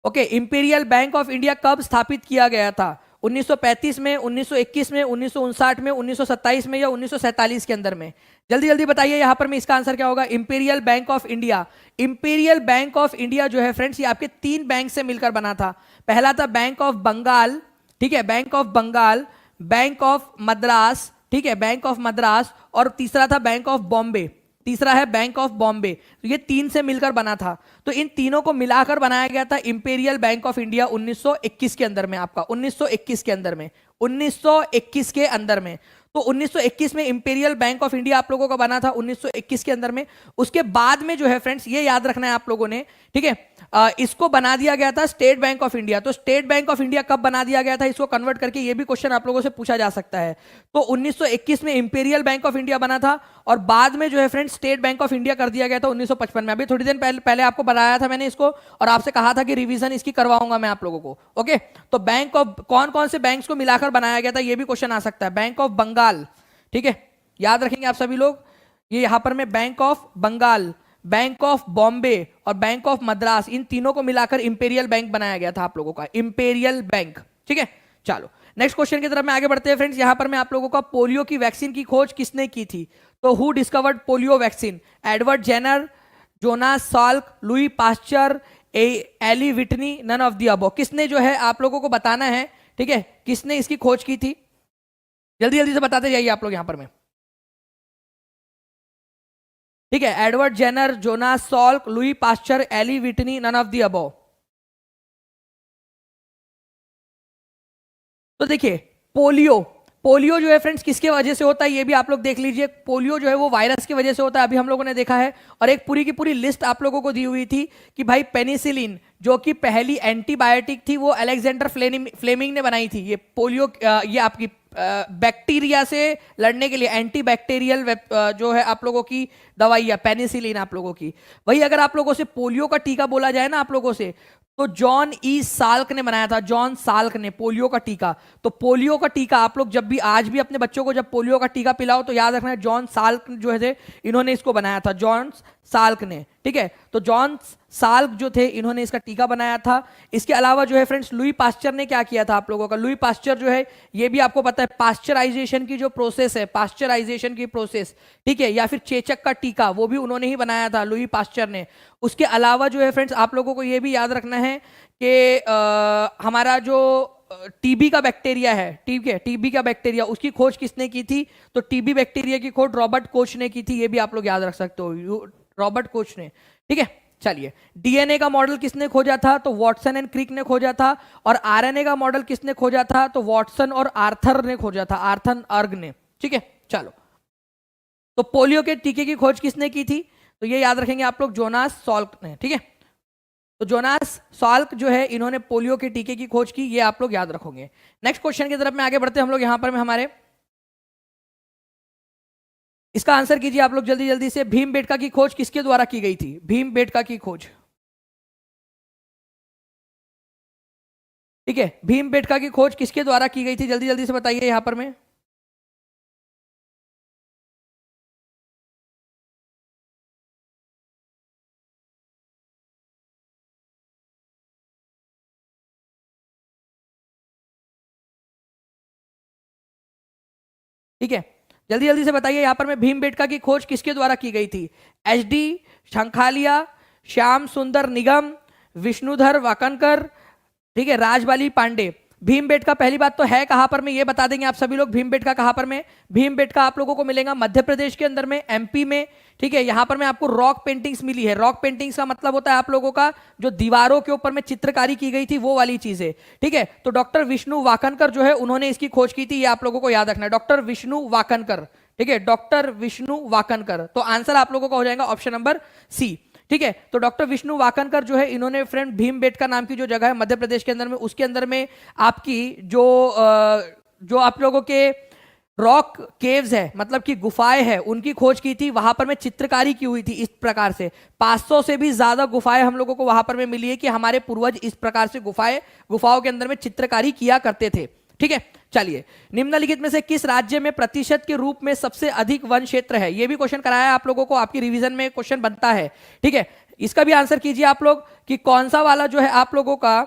Okay, imperial bank of India कब स्थापित किया गया था? 1935 में, 1921 में, 1959 में, 1927 में या 1947 के अंदर में? जल्दी जल्दी बताइए यहां पर में इसका आंसर क्या होगा। Imperial bank of India, imperial bank of India जो है फ्रेंड्स, ये आपके 3 बैंक से मिलकर बना था। पहला था बैंक ऑफ बंगाल, ठीक है, bank of Bengal, bank of Madras, ठीक है, बैंक ऑफ मद्रास, और तीसरा था बैंक ऑफ बॉम्बे, तीसरा है बैंक ऑफ बॉम्बे। तो ये 3 से मिलकर बना था। तो इन तीनों को मिलाकर बनाया गया था इंपीरियल बैंक ऑफ इंडिया 1921 के अंदर में, आपका 1921 के अंदर में, 1921 के अंदर में। तो 1921 में इंपीरियल बैंक ऑफ इंडिया आप लोगों का बना था 1921 के अंदर में। उसके बाद में जो है फ्रेंड्स, ये याद रखना है आप लोगों ने, ठीक है, इसको बना दिया गया था स्टेट बैंक ऑफ इंडिया। तो स्टेट बैंक ऑफ इंडिया कब बना दिया गया था, इसको कन्वर्ट करके ये भी क्वेश्चन आप लोगों से पूछा जा सकता है। तो 1921 में इंपीरियल बैंक ऑफ इंडिया बना था और बाद में जो है friends state bank of India कर दिया गया था 1955 में। अभी थोड़ी देर पहले आपको बताया था मैंने इसको और आपसे कहा था कि रिवीजन इसकी करवाऊंगा मैं आप लोगों को। ओके, तो बैंक ऑफ कौन कौन से बैंक्स को मिलाकर बनाया गया था, ये भी क्वेश्चन आ सकता है। बैंक ऑफ बंगाल, ठीक है, याद रखेंगे आप सभी लोग, ये यहां पर में bank of Bengal, bank of Bombay और बैंक ऑफ मद्रास, इन तीनों को मिलाकर इंपीरियल बैंक बनाया गया था आप लोगों का, इंपीरियल बैंक। ठीक है, चलो नेक्स्ट क्वेश्चन की तरफ में आगे बढ़ते हैं फ्रेंड्स। यहां पर मैं आप लोगों का पोलियो की वैक्सीन की खोज किसने की थी? तो who discovered polio vaccine? Edward Jenner, Jonas Salk, Louis Pasteur, Eli Whitney, none of the above. किसने जो है आप लोगों को बताना है, ठीक है, किसने इसकी खोज की थी? जल्दी जल्दी से बताते जाइए आप लोग यहां पर में, ठीक है। Edward Jenner, Jonas Salk, Louis Pasteur, Eli Whitney, none of the above. तो देखिए पोलियो, पोलियो जो है फ्रेंड्स किसके वजह से होता है ये भी आप लोग देख लीजिए। पोलियो जो है वो वायरस की वजह से होता है, अभी हम लोगों ने देखा है। और एक पूरी की पूरी लिस्ट आप लोगों को दी हुई थी कि भाई पेनिसिलिन जो कि पहली एंटीबायोटिक थी वो अलेक्जेंडर फ्लेमिंग ने बनाई थी। ये पोलियो ये आपकी बैक्टीरिया से लड़ने के लिए एंटीबैक्टीरियल जो है आप लोगों की दवाई है पेनिसिलिन आप लोगों की। वही अगर आप लोगों से पोलियो का टीका बोला जाए ना आप लोगों से, तो जॉन ई साल्क ने बनाया था, जॉन साल्क ने पोलियो का टीका। तो पोलियो का टीका आप लोग जब भी आज भी अपने बच्चों को जब पोलियो का टीका पिलाओ तो याद रखना है जॉन साल्क जो है इन्होंने इसको बनाया था, जॉन साल्क ने। ठीक है, तो जॉन साल्क जो थे इन्होंने इसका टीका बनाया था। इसके अलावा जो है फ्रेंड्स लुई पास्चर ने क्या किया था आप लोगों का? लुई पास्चर जो है ये भी आपको पता है पास्चराइजेशन की जो प्रोसेस है, पास्चराइजेशन की प्रोसेस, ठीक है, या फिर चेचक का टीका वो भी उन्होंने ही बनाया था, लुई पास्चर ने। उसके अलावा जो है फ्रेंड्स आप लोगों को ये भी याद रखना है कि हमारा जो टीबी का बैक्टीरिया है, ठीक है, टीबी का बैक्टीरिया उसकी खोज किसने की थी? तो टीबी बैक्टीरिया की खोज रॉबर्ट कोच ने की थी, ये भी आप लोग याद रख सकते हो, रॉबर्ट कोच ने। ठीक है, चलिए डीएनए का मॉडल किसने खोजा था? तो वॉटसन एंड क्रिक ने खोजा था। और आरएनए का मॉडल किसने खोजा था? तो वॉटसन और आर्थर ने खोजा था, आर्थर अर्ग ने। ठीक है, चलो तो पोलियो के टीके की खोज किसने की थी? तो ये याद रखेंगे आप लोग, जोनास सॉल्क ने। ठीक है, तो जोनास सॉल्क जो है इन्होंने पोलियो के टीके की खोज की, ये आप लोग याद रखोगे। नेक्स्ट क्वेश्चन की तरफ में आगे बढ़ते हैं हम लोग। यहां पर में हमारे इसका आंसर कीजिए आप लोग जल्दी जल्दी से। भीमबेटका की खोज किसके द्वारा की गई थी? भीमबेटका की खोज, ठीक है, भीमबेटका की खोज किसके द्वारा की गई थी? जल्दी जल्दी से बताइए यहां पर में। ठीक है, जल्दी जल्दी से बताइए यहां पर में भीमबेटका की खोज किसके द्वारा की गई थी? एचडी शंखालिया, श्याम सुंदर निगम, विष्णुधर वाकनकर, ठीक है, राजबाली पांडे। भीमबेटका पहली बात तो है कहां पर में ये बता देंगे आप सभी लोग। भीमबेटका कहां पर में? भीमबेटका आप लोगों को मिलेगा मध्य प्रदेश के अंदर में, एमपी में। ठीक है, यहां पर में आपको रॉक पेंटिंग्स मिली है। रॉक पेंटिंग्स का मतलब होता है आप लोगों का जो दीवारों के ऊपर में चित्रकारी की गई थी वो वाली चीजें। ठीक है, तो डॉक्टर विष्णु वाकनकर जो है उन्होंने इसकी खोज की थी, ये आप लोगों को याद रखना है, डॉक्टर विष्णु वाकनकर। ठीक है, डॉक्टर विष्णु वाकनकर। तो आंसर आप लोगों का हो जाएगा ऑप्शन नंबर सी। ठीक है, तो डॉक्टर विष्णु वाकनकर जो है इन्होंने फ्रेंड भीमबेटका नाम की जो जगह है मध्य प्रदेश के अंदर में, उसके अंदर में आपकी जो आप लोगों के रॉक केव्स है, मतलब कि गुफाएं है, उनकी खोज की थी। वहां पर में चित्रकारी की हुई थी इस प्रकार से। 500 से भी ज्यादा गुफाएं हम लोगों को वहां पर में मिली है कि हमारे पूर्वज इस प्रकार से गुफाओं के अंदर में चित्रकारी किया करते थे। ठीक है, चलिए, निम्नलिखित में से किस राज्य में प्रतिशत के रूप में सबसे अधिक वन क्षेत्र है? ये भी क्वेश्चन कराया है आप लोगों को, आपकी रिवीजन में क्वेश्चन बनता है। ठीक है, इसका भी आंसर कीजिए आप लोग कि कौन सा वाला जो है आप लोगों का,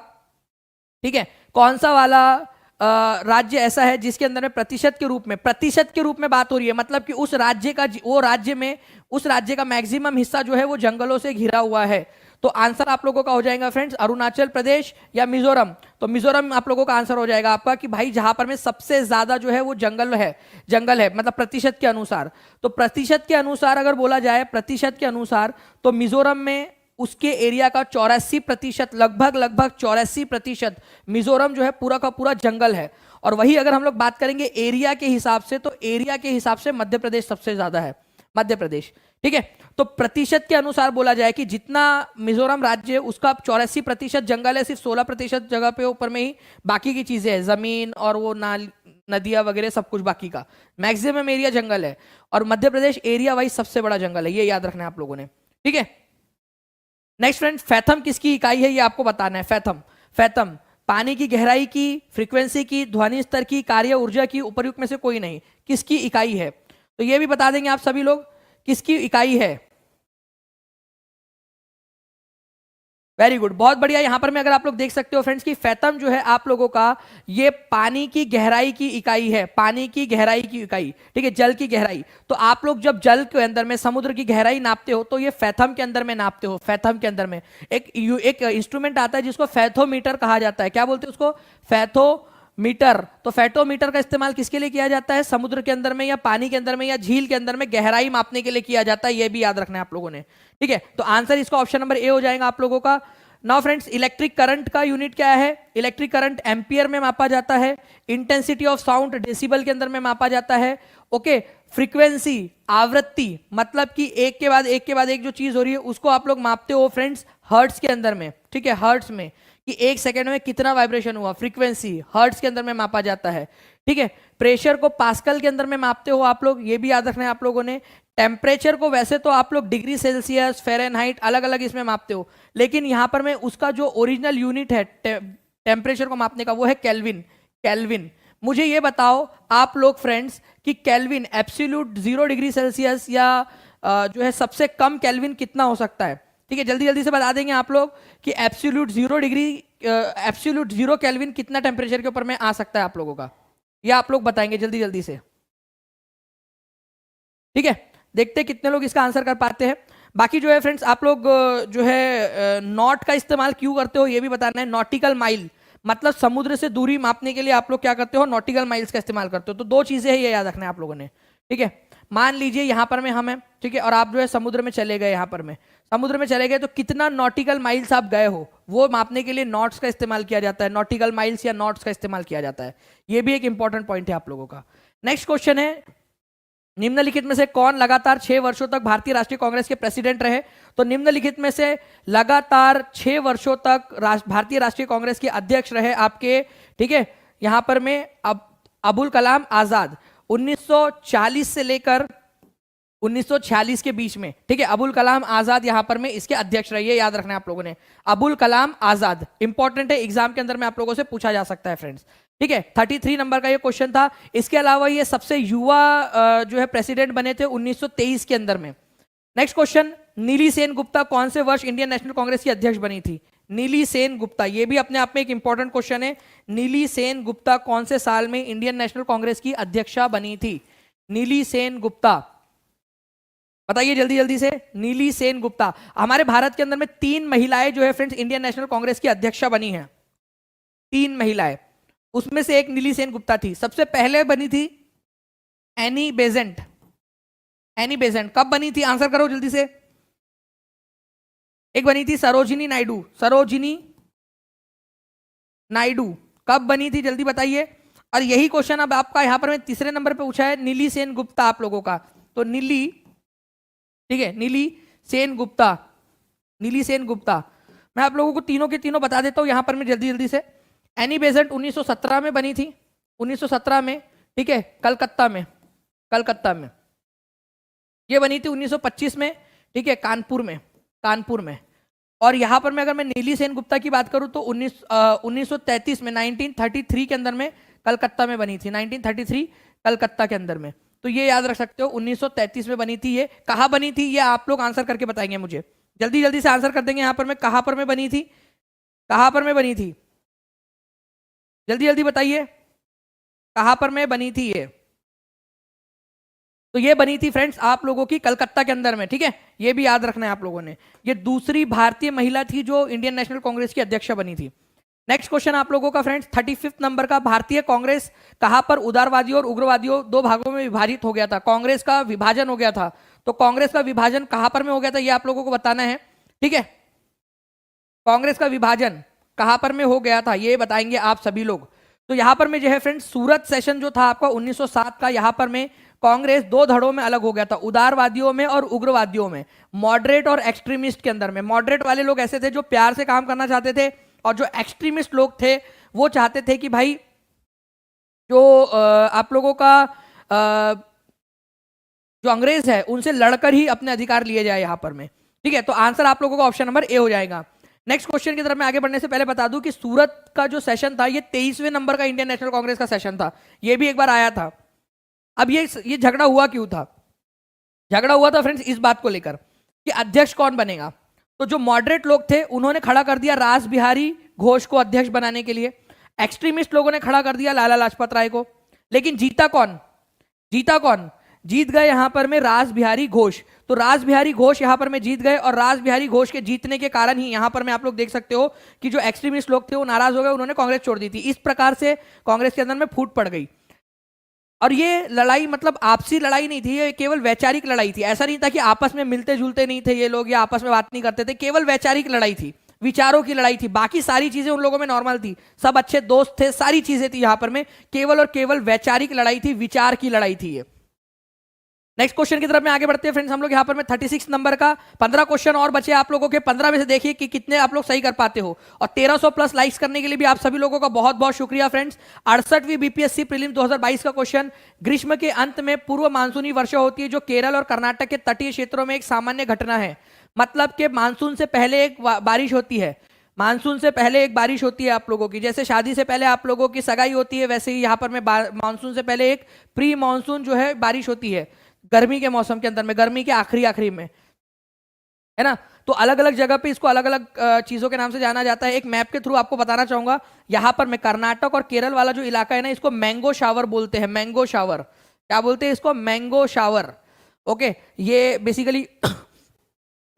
ठीक है, कौन सा वाला राज्य ऐसा है जिसके अंदर में प्रतिशत के रूप में बात हो रही है, मतलब कि उस राज्य का, वो राज्य में उस राज्य का मैक्सिमम हिस्सा जो है वो जंगलों से घिरा हुआ है। तो आंसर आप लोगों का हो जाएगा फ्रेंड्स अरुणाचल प्रदेश या मिजोरम। तो मिजोरम आप लोगों का आंसर हो जाएगा आपका कि भाई जहां पर में सबसे ज्यादा जो है वो जंगल है मतलब प्रतिशत के अनुसार। तो प्रतिशत के अनुसार अगर बोला जाए, प्रतिशत के अनुसार, तो मिजोरम में उसके एरिया का 84%, लगभग 84% मिजोरम जो है पूरा का पूरा जंगल है। और वही अगर हम लोग बात करेंगे एरिया के हिसाब से, तो एरिया के हिसाब से मध्य प्रदेश सबसे ज्यादा है, मध्य प्रदेश। ठीक है, तो प्रतिशत के अनुसार बोला जाए कि जितना मिजोरम राज्य है उसका 84% जंगल है, सिर्फ 16% जगह पे ऊपर में ही बाकी की चीजें है, जमीन और वो नदियां वगैरह सब कुछ, बाकी का मैक्सिमम एरिया जंगल है। और मध्य प्रदेश एरिया वाइज सबसे बड़ा जंगल है, ये याद रखना है आप लोगों ने। ठीक है, नेक्स्ट फ्रेंड, फैथम किसकी इकाई है ये आपको बताना है। फैथम पानी की गहराई की, फ्रीक्वेंसी की, ध्वनि स्तर की, कार्य ऊर्जा की, उपर्युक्त में से कोई नहीं, किसकी इकाई है? तो ये भी बता देंगे आप सभी लोग किसकी इकाई है। वेरी गुड, बहुत बढ़िया। यहां पर में अगर आप लोग देख सकते हो फ्रेंड्स कि फैथम जो है आप लोगों का ये पानी की गहराई की इकाई है, पानी की गहराई की इकाई। ठीक है, जल की गहराई। तो आप लोग जब जल के अंदर में समुद्र की गहराई नापते हो तो ये फैथम के अंदर में नापते हो। फैथम के अंदर में एक इंस्ट्रूमेंट आता है जिसको फैथोमीटर कहा जाता है। क्या बोलते हैं उसको? फैथोमीटर। तो फैथोमीटर का इस्तेमाल किसके लिए किया जाता है? समुद्र के अंदर में या पानी के अंदर में या झील के अंदर में गहराई मापने के लिए किया जाता है। यह भी याद रखना है आप लोगों ने। ठीक है, तो आंसर इसका ऑप्शन नंबर ए हो जाएगा आप लोगों का। नाउ फ्रेंड्स, इलेक्ट्रिक करंट का यूनिट क्या है? इलेक्ट्रिक करंट एम्पियर में मापा जाता है। इंटेंसिटी ऑफ साउंड डेसिबल के अंदर में मापा जाता है। ओके, फ्रीक्वेंसी, आवृत्ति, मतलब कि एक के बाद एक जो चीज हो रही है उसको आप लोग मापते हो फ्रेंड्स हर्ट्स के अंदर में। ठीक है, हर्ट्स में कि एक सेकंड में कितना वाइब्रेशन हुआ, फ्रीक्वेंसी हर्ट्स के अंदर में मापा जाता है। ठीक है, प्रेशर को पास्कल के अंदर में मापते हो आप लोग, ये भी याद रखना है आप लोगों ने। टेम्परेचर को वैसे तो आप लोग डिग्री सेल्सियस, फ़ारेनहाइट अलग अलग इसमें मापते हो, लेकिन यहां पर में उसका जो ओरिजिनल यूनिट है टेम्परेचर को मापने का वो है केल्विन। मुझे ये बताओ आप लोग फ्रेंड्स कि केल्विन एब्सोल्यूट 0 डिग्री सेल्सियस या जो है सबसे कम केल्विन कितना हो सकता है? ठीक है, जल्दी जल्दी से बता देंगे आप लोग कि एब्सोल्यूट 0 केल्विन कितना टेम्परेचर के ऊपर में आ सकता है आप लोगों का, या आप लोग बताएंगे जल्दी जल्दी से। ठीक है, देखते हैं कितने लोग इसका आंसर कर पाते हैं। बाकी जो है फ्रेंड्स आप लोग जो है नॉट का इस्तेमाल क्यों करते हो ये भी बताना है। नॉटिकल माइल मतलब समुद्र से दूरी मापने के लिए आप लोग क्या करते हो? नॉटिकल माइल्स का इस्तेमाल करते हो। तो दो चीजें हैं, ये याद रखना है आप लोगों ने। ठीक है, मान लीजिए यहां पर में हम हैं, ठीक है, और आप जो है समुद्र में चले गए, यहां पर में समुद्र में चले गए तो कितना नॉटिकल माइल्स आप गए हो वो मापने के लिए नॉट्स का इस्तेमाल किया जाता है। नॉटिकल माइल्स या नॉट्स का इस्तेमाल किया जाता है। ये भी एक इंपॉर्टेंट पॉइंट है आप लोगों का। नेक्स्ट क्वेश्चन है, निम्नलिखित में से कौन लगातार 6 वर्षों तक भारतीय राष्ट्रीय कांग्रेस के प्रेसिडेंट रहे? तो निम्नलिखित में से लगातार 6 वर्षों तक भारतीय राष्ट्रीय कांग्रेस के अध्यक्ष रहे आपके, ठीक है, यहां पर में अबुल कलाम आजाद 1940 से लेकर 1946 के बीच में। ठीक है, अबुल कलाम आजाद यहां पर में इसके अध्यक्ष रहे, ये याद रखना है आप लोगों ने। अबुल कलाम आजाद इंपॉर्टेंट है, एग्जाम के अंदर में आप लोगों से पूछा जा सकता है फ्रेंड्स। ठीक है, 33 नंबर का ये क्वेश्चन था। इसके अलावा ये सबसे युवा जो है प्रेसिडेंट बने थे 1923 के अंदर में। नेक्स्ट क्वेश्चन, नीली सेन गुप्ता कौन से वर्ष इंडियन नेशनल कांग्रेस की अध्यक्ष बनी थी? नीली सेन गुप्ता, ये भी अपने आप में एक इंपॉर्टेंट क्वेश्चन है। नीली सेन गुप्ता कौन से साल में इंडियन नेशनल कांग्रेस की अध्यक्षा बनी थी? नीली सेन गुप्ता बताइए जल्दी जल्दी से। नीली सेन गुप्ता, हमारे भारत के अंदर में 3 महिलाएं जो है फ्रेंड्स इंडियन नेशनल कांग्रेस की अध्यक्षा बनी है। 3 महिलाएं, उसमें से एक नीली सेन गुप्ता थी। सबसे पहले बनी थी एनी बेजेंट। एनी बेजेंट कब बनी थी? आंसर करो जल्दी से। एक बनी थी सरोजिनी नायडू। सरोजिनी नायडू कब बनी थी जल्दी बताइए। और यही क्वेश्चन अब आपका यहां पर मैं तीसरे नंबर पे पूछा है नीली सेन गुप्ता आप लोगों का। तो नीली, ठीक है, नीली सेन गुप्ता, नीली सेन गुप्ता मैं आप लोगों को तीनों के तीनों बता देता हूं यहां पर मैं जल्दी जल्दी से। एनी बेजेंट 1917 में बनी थी, 1917 में, ठीक है, कलकत्ता में। कलकत्ता में ये बनी थी 1925 में, ठीक है, कानपुर में, कानपुर में। और यहां पर मैं अगर मैं नीली सेन गुप्ता की बात करूं तो 1933 में, 1933 के अंदर में कलकत्ता में बनी थी, 1933 कलकत्ता के अंदर में। तो ये याद रख सकते हो, 1933 में बनी थी। ये कहाँ बनी थी ये आप लोग आंसर करके बताएंगे मुझे, जल्दी जल्दी से आंसर कर देंगे। यहाँ पर मैं कहाँ पर मैं बनी थी, कहाँ पर मैं बनी थी, जल्दी जल्दी बताइए कहाँ पर मैं बनी थी ये। तो ये बनी थी फ्रेंड्स आप लोगों की कलकत्ता के अंदर में, ठीक है, ये भी याद रखना है आप लोगों ने। ये दूसरी भारतीय महिला थी जो इंडियन नेशनल कांग्रेस की अध्यक्ष बनी थी। नेक्स्ट क्वेश्चन आप लोगों का फ्रेंड्स 35 नंबर का, भारतीय कांग्रेस कहां पर उदारवादियों और उग्रवादियों दो भागों में विभाजित हो गया था, कांग्रेस का विभाजन हो गया था। तो कांग्रेस का विभाजन कहां पर में हो गया था ये आप लोगों को बताना है, ठीक है। कांग्रेस का विभाजन कहां पर में हो गया था ये बताएंगे आप सभी लोग। तो यहां पर में जो है फ्रेंड्स सूरत सेशन जो था आपका 1907 का, यहां पर में कांग्रेस दो धड़ों में अलग हो गया था, उदारवादियों में और उग्रवादियों में, मॉडरेट और एक्सट्रीमिस्ट के अंदर में। मॉडरेट वाले लोग ऐसे थे जो प्यार से काम करना चाहते थे, और जो एक्सट्रीमिस्ट लोग थे वो चाहते थे कि भाई जो आप लोगों का जो अंग्रेज है उनसे लड़कर ही अपने अधिकार लिए जाए यहां पर में, ठीक है। तो आंसर आप लोगों का ऑप्शन नंबर ए हो जाएगा। नेक्स्ट क्वेश्चन की तरफ मैं आगे बढ़ने से पहले बता दूं कि सूरत का जो सेशन था ये 23वें नंबर का इंडियन नेशनल कांग्रेस का सेशन था, ये भी एक बार आया था। अब ये झगड़ा हुआ क्यों था, झगड़ा हुआ था फ्रेंड्स इस बात को लेकर कि अध्यक्ष कौन बनेगा। तो जो मॉडरेट लोग थे उन्होंने खड़ा कर दिया रास बिहारी घोष को अध्यक्ष बनाने के लिए, एक्सट्रीमिस्ट लोगों ने खड़ा कर दिया लाला लाजपत राय को। लेकिन जीता कौन, जीता कौन, जीत गए यहां पर में रास बिहारी घोष। तो रास बिहारी घोष यहां पर में जीत गए, और रास बिहारी घोष के जीतने के कारण ही यहां पर में आप लोग देख सकते हो कि जो एक्सट्रीमिस्ट लोग थे वो नाराज हो गए, उन्होंने कांग्रेस छोड़ दी थी। इस प्रकार से कांग्रेस के अंदर में फूट पड़ गई। और ये लड़ाई मतलब आपसी लड़ाई नहीं थी, ये केवल वैचारिक लड़ाई थी। ऐसा नहीं था कि आपस में मिलते जुलते नहीं थे ये लोग या आपस में बात नहीं करते थे, केवल वैचारिक लड़ाई थी, विचारों की लड़ाई थी। बाकी सारी चीजें उन लोगों में नॉर्मल थी, सब अच्छे दोस्त थे, सारी चीजें थी। यहां पर में केवल और केवल वैचारिक लड़ाई थी, विचार की लड़ाई थी ये। नेक्स्ट क्वेश्चन की तरफ में आगे बढ़ते हैं फ्रेंड्स हम लोग। यहाँ पर मैं 36 नंबर का 15 क्वेश्चन और बचे आप लोगों के, 15 में से देखिए कि कितने आप लोग सही कर पाते हो। और 1300 प्लस लाइक्स करने के लिए भी आप सभी लोगों का बहुत बहुत शुक्रिया फ्रेंड्स। 68वीं बीपीएससी प्रीलिम्स 2022 का क्वेश्चन, ग्रीष्म के अंत में पूर्व मानसूनी वर्षा होती है जो केरल और कर्नाटक के तटीय क्षेत्रों में एक सामान्य घटना है। मतलब कि मानसून से पहले एक बारिश होती है, मानसून से पहले एक बारिश होती है आप लोगों की, जैसे शादी से पहले आप लोगों की सगाई होती है, वैसे ही यहाँ पर में मानसून से पहले एक प्री मानसून जो है बारिश होती है गर्मी के मौसम के अंदर में, गर्मी के आखिरी आखिरी में, है ना। तो अलग अलग जगह पे इसको अलग अलग चीजों के नाम से जाना जाता है। एक मैप के थ्रू आपको बताना चाहूंगा, यहां पर मैं कर्नाटक और केरल वाला जो इलाका है ना, इसको मैंगो शावर बोलते हैं, मैंगो शावर, क्या बोलते हैं इसको, मैंगो शावर। ओके, ये बेसिकली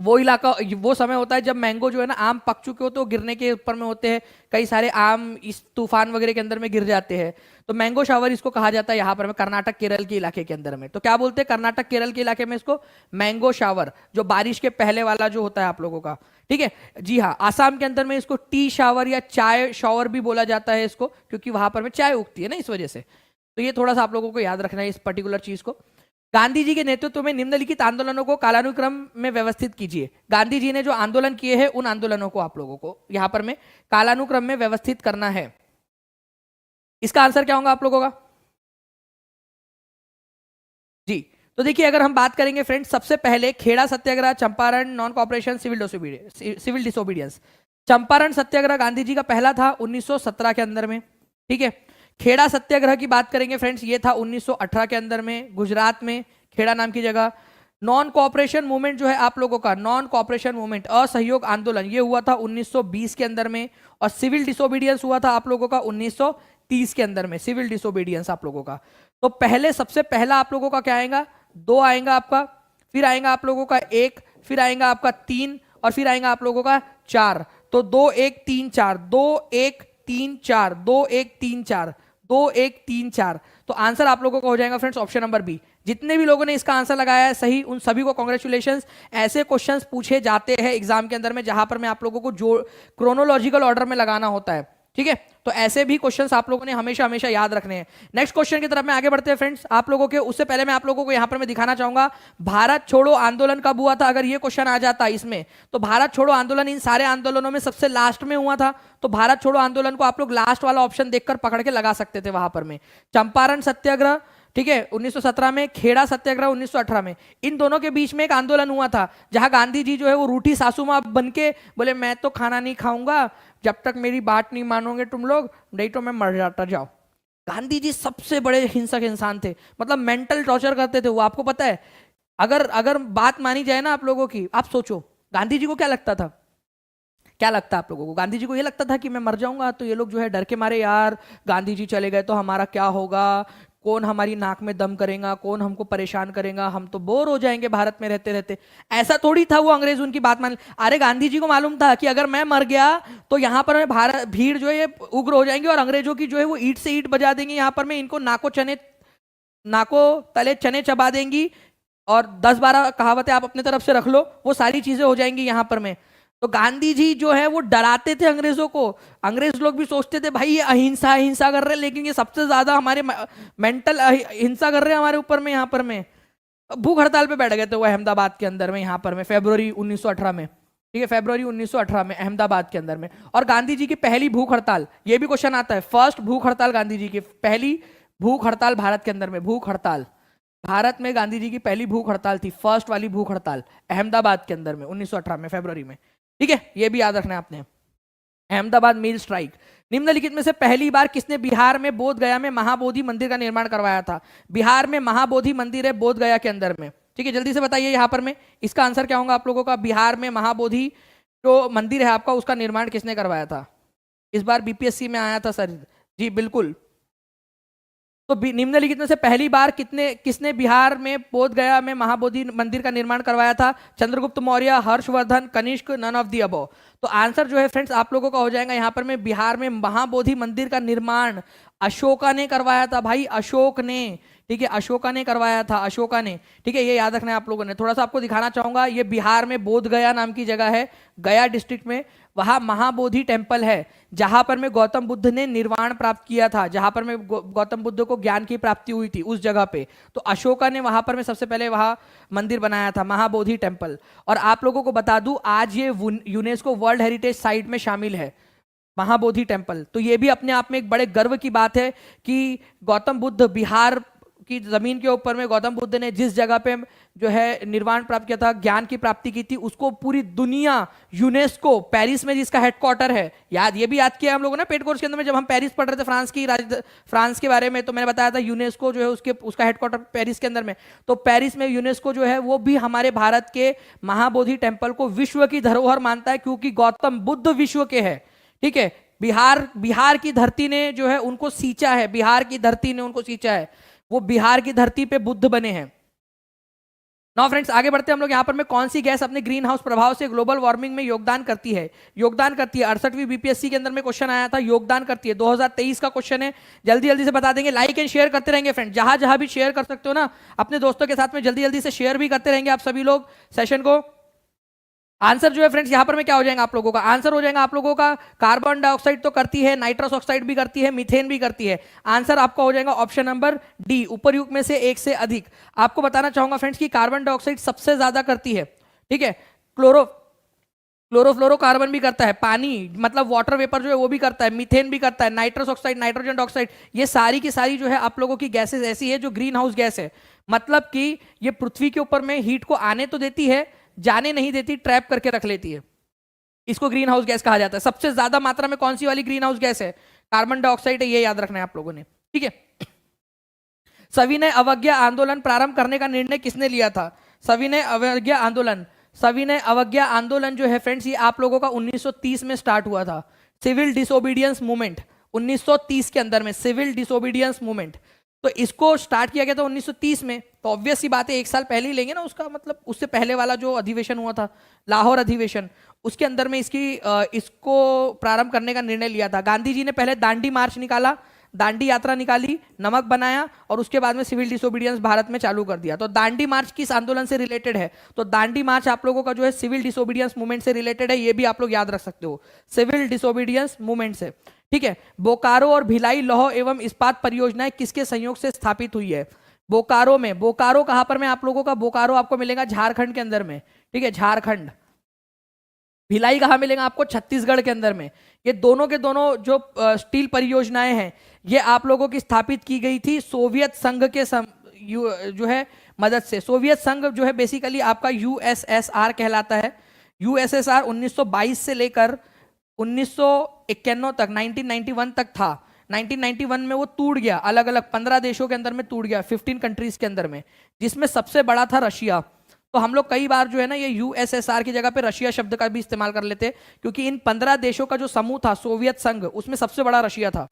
वो इलाका, वो समय होता है जब मैंगो जो है ना आम पक चुके होते हैं, गिरने के ऊपर में होते हैं, कई सारे आम इस तूफान वगैरह के अंदर में गिर जाते हैं। तो मैंगो शावर इसको कहा जाता है यहाँ पर में कर्नाटक केरल के इलाके के अंदर में। तो क्या बोलते हैं कर्नाटक केरल के इलाके में इसको मैंगो शावर, जो बारिश के पहले वाला जो होता है आप लोगों का, ठीक है जी हाँ। आसाम के अंदर में इसको टी शावर या चाय शावर भी बोला जाता है इसको, क्योंकि वहां पर में चाय उगती है ना, इस वजह से। तो ये थोड़ा सा आप लोगों को याद रखना है इस पर्टिकुलर चीज को। गांधी जी के नेतृत्व में निम्नलिखित आंदोलनों को कालानुक्रम में व्यवस्थित कीजिए। गांधी जी ने जो आंदोलन किए हैं उन आंदोलनों को आप लोगों को यहां पर में कालानुक्रम में व्यवस्थित करना है। इसका आंसर क्या होगा आप लोगों का जी। तो देखिए अगर हम बात करेंगे फ्रेंड्स, सबसे पहले Kheda Satyagraha, Champaran, non cooperation, civil disobedience. Champaran Satyagraha Gandhi ji का पहला था 1917 के अंदर में, ठीक है। खेड़ा सत्याग्रह की बात करेंगे फ्रेंड्स, ये था 1918 के अंदर में, गुजरात में खेड़ा नाम की जगह। नॉन कॉपरेशन मूवमेंट जो है आप लोगों का, नॉन कॉपरेशन मूवमेंट, असहयोग आंदोलन, ये हुआ था 1920 के अंदर में। और सिविल डिसोबीडियंस हुआ था आप लोगों का 1930 के अंदर में, सिविल डिसोबीडियंस आप लोगों का। तो पहले सबसे पहला आप लोगों का क्या आएगा, 2 आएगा आपका, फिर आएगा आप लोगों का 1, फिर आएगा आपका 3, और फिर आएगा आप लोगों का 4। तो 2 1 3 4, 2 1 3 4, 2 1 3 4, 2 1 3 4। तो आंसर आप लोगों का हो जाएगा फ्रेंड्स ऑप्शन नंबर बी। जितने भी लोगों ने इसका आंसर लगाया है सही, उन सभी को कॉन्ग्रेचुलेशंस। ऐसे क्वेश्चंस पूछे जाते हैं एग्जाम के अंदर में जहां पर मैं आप लोगों को जो क्रोनोलॉजिकल ऑर्डर में लगाना होता है, ठीक है। तो ऐसे भी क्वेश्चंस आप लोगों ने हमेशा हमेशा याद रखने हैं। नेक्स्ट क्वेश्चन की तरफ में आगे बढ़ते हैं फ्रेंड्स आप लोगों के। उससे पहले मैं आप लोगों को यहां पर मैं दिखाना चाहूंगा भारत छोड़ो आंदोलन कब हुआ था। अगर ये क्वेश्चन आ जाता इसमें, तो भारत छोड़ो आंदोलन इन सारे आंदोलनों में सबसे लास्ट में हुआ था। तो भारत छोड़ो आंदोलन को आप लोग लास्ट वाला ऑप्शन देखकर पकड़ के लगा सकते थे वहां पर में। चंपारण सत्याग्रह, ठीक है, 1917 में, खेड़ा सत्याग्रह 1918 में। इन दोनों के बीच में एक आंदोलन हुआ था जहां गांधी जी जो है वो रूठी सासू मां बन के बोले मैं तो खाना नहीं खाऊंगा जब तक मेरी बात नहीं मानोगे तुम लोग, नहीं तो मैं मर जाता, जाओ। गांधी जी सबसे बड़े हिंसक इंसान थे, मतलब मेंटल टॉर्चर करते थे वो, आपको पता है। अगर अगर बात मानी जाए ना आप लोगों की, आप सोचो गांधी जी को क्या लगता था, क्या लगता है आप लोगों को? गांधी जी को ये लगता था कि मैं मर जाऊंगा तो ये लोग जो है डर के मारे, यार गांधी जी चले गए तो हमारा क्या होगा, कौन हमारी नाक में दम करेगा, कौन हमको परेशान करेगा, हम तो बोर हो जाएंगे भारत में रहते रहते। ऐसा थोड़ी था वो अंग्रेज उनकी बात मान। अरे गांधी जी को मालूम था कि अगर मैं मर गया तो यहाँ पर मैं भारत भीड़ जो है ये उग्र हो जाएंगी और अंग्रेजों की जो है वो ईंट से ईंट बजा देंगे, यहाँ पर मैं इनको नाको तले चने चबा देंगी, और 10-12 कहावतें आप अपने तरफ से रख लो, वो सारी चीजें हो जाएंगी यहाँ पर मैं। तो गांधी जी जो है वो डराते थे अंग्रेजों को। अंग्रेज लोग भी सोचते थे भाई ये अहिंसा अहिंसा कर रहे हैं, लेकिन ये सबसे ज्यादा हमारे मेंटल हिंसा कर रहे हैं हमारे ऊपर में, यहाँ पर में भूख हड़ताल पे बैठ गए थे वो अहमदाबाद के अंदर में, यहाँ पर में फरवरी 1918 में। ठीक है, फरवरी 1918 में अहमदाबाद के अंदर में। और गांधी जी की पहली भूख हड़ताल, ये भी क्वेश्चन आता है, फर्स्ट भूख हड़ताल गांधी जी की, पहली भूख हड़ताल भारत के अंदर में, भूख हड़ताल भारत में गांधी जी की पहली भूख हड़ताल थी, फर्स्ट वाली भूख हड़ताल अहमदाबाद के अंदर में 1918 में फरवरी में। ठीक है, ये भी याद रखना है आपने, अहमदाबाद मील स्ट्राइक। निम्नलिखित में से पहली बार किसने बिहार में बोध गया में महाबोधि मंदिर का निर्माण करवाया था? बिहार में महाबोधि मंदिर है बोध गया के अंदर में। ठीक है, जल्दी से बताइए यहाँ पर में इसका आंसर क्या होगा आप लोगों का। बिहार में महाबोधि जो मंदिर है आपका, उसका निर्माण किसने करवाया था? इस बार बीपीएससी में आया था सर जी, बिल्कुल। तो निम्नलिखित में से पहली बार किसने बिहार में बोध गया में महाबोधि मंदिर का निर्माण करवाया था? Chandragupta Maurya, Harshavardhana, Kanishka, none of the above. तो आंसर जो है फ्रेंड्स आप लोगों का हो जाएगा यहाँ पर में, बिहार में महाबोधि मंदिर का निर्माण अशोका ने करवाया था भाई, अशोक ने। ठीक है, अशोका ने करवाया था, अशोका ने। ठीक है, ये याद रखना है आप लोगों ने। थोड़ा सा आपको दिखाना चाहूंगा, ये बिहार में बोध गया नाम की जगह है, गया डिस्ट्रिक्ट में, वहां महाबोधि टेम्पल है जहां पर में गौतम बुद्ध ने निर्वाण प्राप्त किया था, जहां पर में गौतम बुद्ध को ज्ञान की प्राप्ति हुई थी उस जगह पे। तो अशोका ने वहां पर में सबसे पहले वहां मंदिर बनाया था, महाबोधि टेम्पल। और आप लोगों को बता दूं आज ये यूनेस्को वर्ल्ड हेरिटेज साइट में शामिल है, महाबोधि टेम्पल। तो ये भी अपने आप में एक बड़े गर्व की बात है कि गौतम बुद्ध, बिहार की जमीन के ऊपर में गौतम बुद्ध ने जिस जगह पे जो है निर्वाण प्राप्त किया था, ज्ञान की प्राप्ति की थी, उसको पूरी दुनिया, यूनेस्को, पेरिस में जिसका हेडक्वार्टर है, याद ये भी याद किया हम लोगों ने पेड कोर्स के अंदर में, जब हम पेरिस पढ़ रहे थे फ्रांस के बारे में, तो मैंने बताया था यूनेस्को जो है उसका हेडक्वार्टर पेरिस के अंदर में। तो पेरिस में यूनेस्को जो है वो भी हमारे भारत के महाबोधि टेम्पल को विश्व की धरोहर मानता है, क्योंकि गौतम बुद्ध विश्व के है। ठीक है, बिहार की धरती ने जो है उनको सींचा है, बिहार की धरती ने उनको सींचा है, वो बिहार की धरती पे बुद्ध बने हैं। नाउ फ्रेंड्स आगे बढ़ते हैं हम लोग। यहाँ पर में कौन सी गैस अपने ग्रीन हाउस प्रभाव से ग्लोबल वार्मिंग में योगदान करती है? योगदान करती है, 68वीं बीपीएससी के अंदर में क्वेश्चन आया था, योगदान करती है, 2023 का क्वेश्चन है। जल्दी जल्दी से बता देंगे, लाइक एंड शेयर करते रहेंगे फ्रेंड, जहां जहां भी शेयर कर सकते हो ना अपने दोस्तों के साथ में, जल्दी जल्दी से शेयर भी करते रहेंगे आप सभी लोग सेशन को। आंसर जो है फ्रेंड्स यहाँ पर में क्या हो जाएगा आप लोगों का? आंसर हो जाएगा आप लोगों का, कार्बन डाइऑक्साइड तो करती है, नाइट्रस ऑक्साइड भी करती है, मीथेन भी करती है। आंसर आपका हो जाएगा ऑप्शन नंबर डी, उपरयुक्त में से एक से अधिक। आपको बताना चाहूंगा फ्रेंड्स कि कार्बन डाइऑक्साइड सबसे ज्यादा करती है। ठीक है, क्लोरोफ्लोरोकार्बन भी करता है, पानी मतलब वाटर वेपर जो है वो भी करता है, मीथेन भी करता है, नाइट्रस ऑक्साइड, नाइट्रोजन डाइऑक्साइड, ये सारी की सारी जो है आप लोगों की गैसेज ऐसी है जो ग्रीन हाउस गैस है। मतलब कि ये पृथ्वी के ऊपर में हीट को आने तो देती है, जाने नहीं देती, ट्रैप करके रख लेती है। इसको ग्रीन हाउस गैस कहा जाता है। सबसे ज्यादा मात्रा में कौन सी वाली ग्रीन हाउस गैस है? कार्बन डाइऑक्साइड है, ये याद रखना है आप लोगों ने। ठीक है, सविनय अवज्ञा आंदोलन प्रारंभ करने का निर्णय किसने लिया था? सविनय अवज्ञा आंदोलन, सविनय अवज्ञा आंदोलन जो है फ्रेंड्स ये आप लोगों का 1930 में स्टार्ट हुआ था। सिविल डिसोबीडियंस मूवमेंट 1930 के अंदर में, सिविल डिसोबीडियंस मूवमेंट। तो इसको स्टार्ट किया गया था 1930 में, तो ऑब्वियस सी बात है एक साल पहले ही लेंगे ना उसका मतलब, उससे पहले वाला जो अधिवेशन हुआ था लाहौर अधिवेशन, उसके अंदर में इसको प्रारंभ करने का निर्णय लिया था। गांधी जी ने पहले दांडी मार्च निकाला, दांडी यात्रा निकाली, नमक बनाया, और उसके बाद में सिविल डिसोबीडियंस भारत में चालू कर दिया। तो दांडी मार्च किस आंदोलन से रिलेटेड है? तो दांडी मार्च आप लोगों का जो है सिविल डिसोबीडियंस मूवमेंट से रिलेटेड है, ये भी आप लोग याद रख सकते हो, सिविल डिसोबीडियंस मूवमेंट से। ठीक है, बोकारो और भिलाई लौह एवं इस्पात परियोजनाएं किसके संयोग से स्थापित हुई है? बोकारो में, बोकारो कहां पर में आप लोगों का? बोकारो आपको मिलेगा झारखंड के अंदर में। ठीक है, झारखंड। भिलाई कहां मिलेगा आपको? छत्तीसगढ़ के अंदर में। ये दोनों के दोनों जो स्टील परियोजनाएं हैं ये आप लोगों की स्थापित की गई थी सोवियत संघ के जो है मदद से। सोवियत संघ जो है बेसिकली आपका यूएसएसआर कहलाता है। यूएसएसआर 1922 से लेकर 1991 तक, 1991 तक था। 1991 में वो टूट गया, अलग अलग 15 देशों के अंदर में टूट गया, 15 कंट्रीज के अंदर में, जिसमें सबसे बड़ा था रशिया। तो हम लोग कई बार जो है ना ये यूएसएसआर की जगह पे रशिया शब्द का भी इस्तेमाल कर लेते, क्योंकि इन 15 देशों का जो समूह था सोवियत संघ, उसमें सबसे बड़ा रशिया था।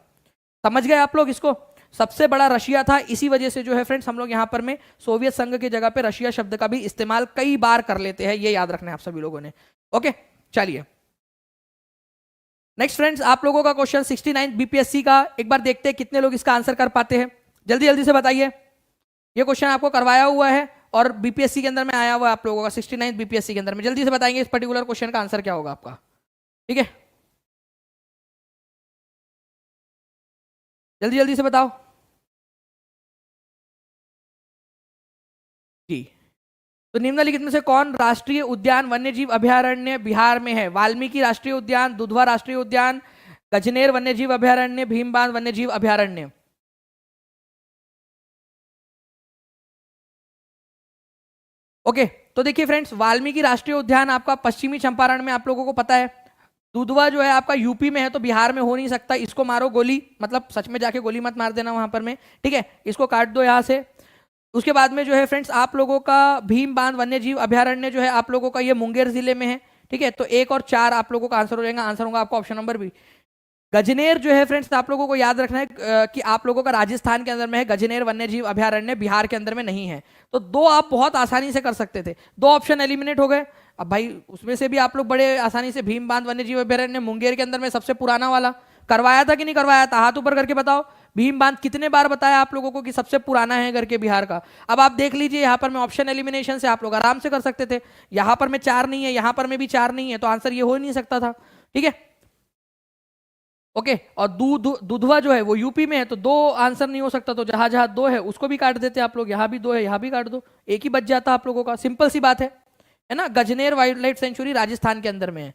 समझ गए आप लोग इसको? सबसे बड़ा रशिया था, इसी वजह से जो है फ्रेंड्स हम लोग यहां पर में सोवियत संघ की जगह पे रशिया शब्द का भी इस्तेमाल कई बार कर लेते हैं, ये याद रखना है आप सभी लोगों ने। ओके, चलिए नेक्स्ट फ्रेंड्स, आप लोगों का क्वेश्चन 69 बीपीएससी का, एक बार देखते हैं कितने लोग इसका आंसर कर पाते हैं। जल्दी जल्दी से बताइए, ये क्वेश्चन आपको करवाया हुआ है और बीपीएससी के अंदर में आया हुआ है आप लोगों का, 69 बीपीएससी के अंदर में। जल्दी से बताएंगे इस पर्टिकुलर क्वेश्चन का आंसर क्या होगा आपका, ठीक है? जल्दी जल्दी से बताओ जी। तो निम्नलिखित में से कौन राष्ट्रीय उद्यान वन्यजीव अभयारण्य बिहार में है? वाल्मीकि राष्ट्रीय उद्यान, दुधवा राष्ट्रीय उद्यान, गजनेर वन्यजीव अभयारण्य, भीमबांध वन्यजीव अभयारण्य। ओके, तो देखिए फ्रेंड्स, वाल्मीकि राष्ट्रीय उद्यान आपका पश्चिमी चंपारण में आप लोगों को पता है। दुधवा जो है आपका यूपी में है, तो बिहार में हो नहीं सकता। इसको मारो गोली, मतलब सच में जाके गोली मत मार देना वहां पर में, ठीक है? इसको काट दो यहां से। उसके बाद में जो है फ्रेंड्स आप लोगों का भीम बांध वन्यजीव अभयारण्य जो है आप लोगों का ये मुंगेर जिले में है, ठीक है? तो 1 और 4 आप लोगों का आंसर हो जाएगा। आंसर होगा आपका ऑप्शन नंबर बी। गजनेर जो है फ्रेंड्स आप लोगों को याद रखना है कि आप लोगों का राजस्थान के अंदर में है, गजनेर वन्यजीव अभयारण्य बिहार के अंदर में नहीं है। तो 2 आप बहुत आसानी से कर सकते थे, 2 ऑप्शन एलिमिनेट हो गए। अब भाई उसमें से भी आप लोग बड़े आसानी से भीम बांध वन्यजीव अभयारण्य मुंगेर के अंदर में सबसे पुराना वाला करवाया था कि नहीं करवाया था? हाथ ऊपर करके बताओ। भीम बांध कितने बार बताया आप लोगों को कि सबसे पुराना है करके बिहार का? अब आप देख लीजिए यहाँ पर में ऑप्शन एलिमिनेशन से आप लोग आराम से कर सकते थे। यहाँ पर में 4 नहीं है, यहाँ पर में भी 4 नहीं है, तो आंसर ये हो ही नहीं सकता था, ठीक है? ओके, और दुधवा जो है वो यूपी में है, तो 2 आंसर नहीं हो सकता, तो जहां जहां 2 है उसको भी काट देते आप लोग। यहाँ भी 2 है, यहाँ भी काट दो, एक ही बच जाता आप लोगों का। सिंपल सी बात है ना? Gajner wild life century Rajasthan के अंदर में है।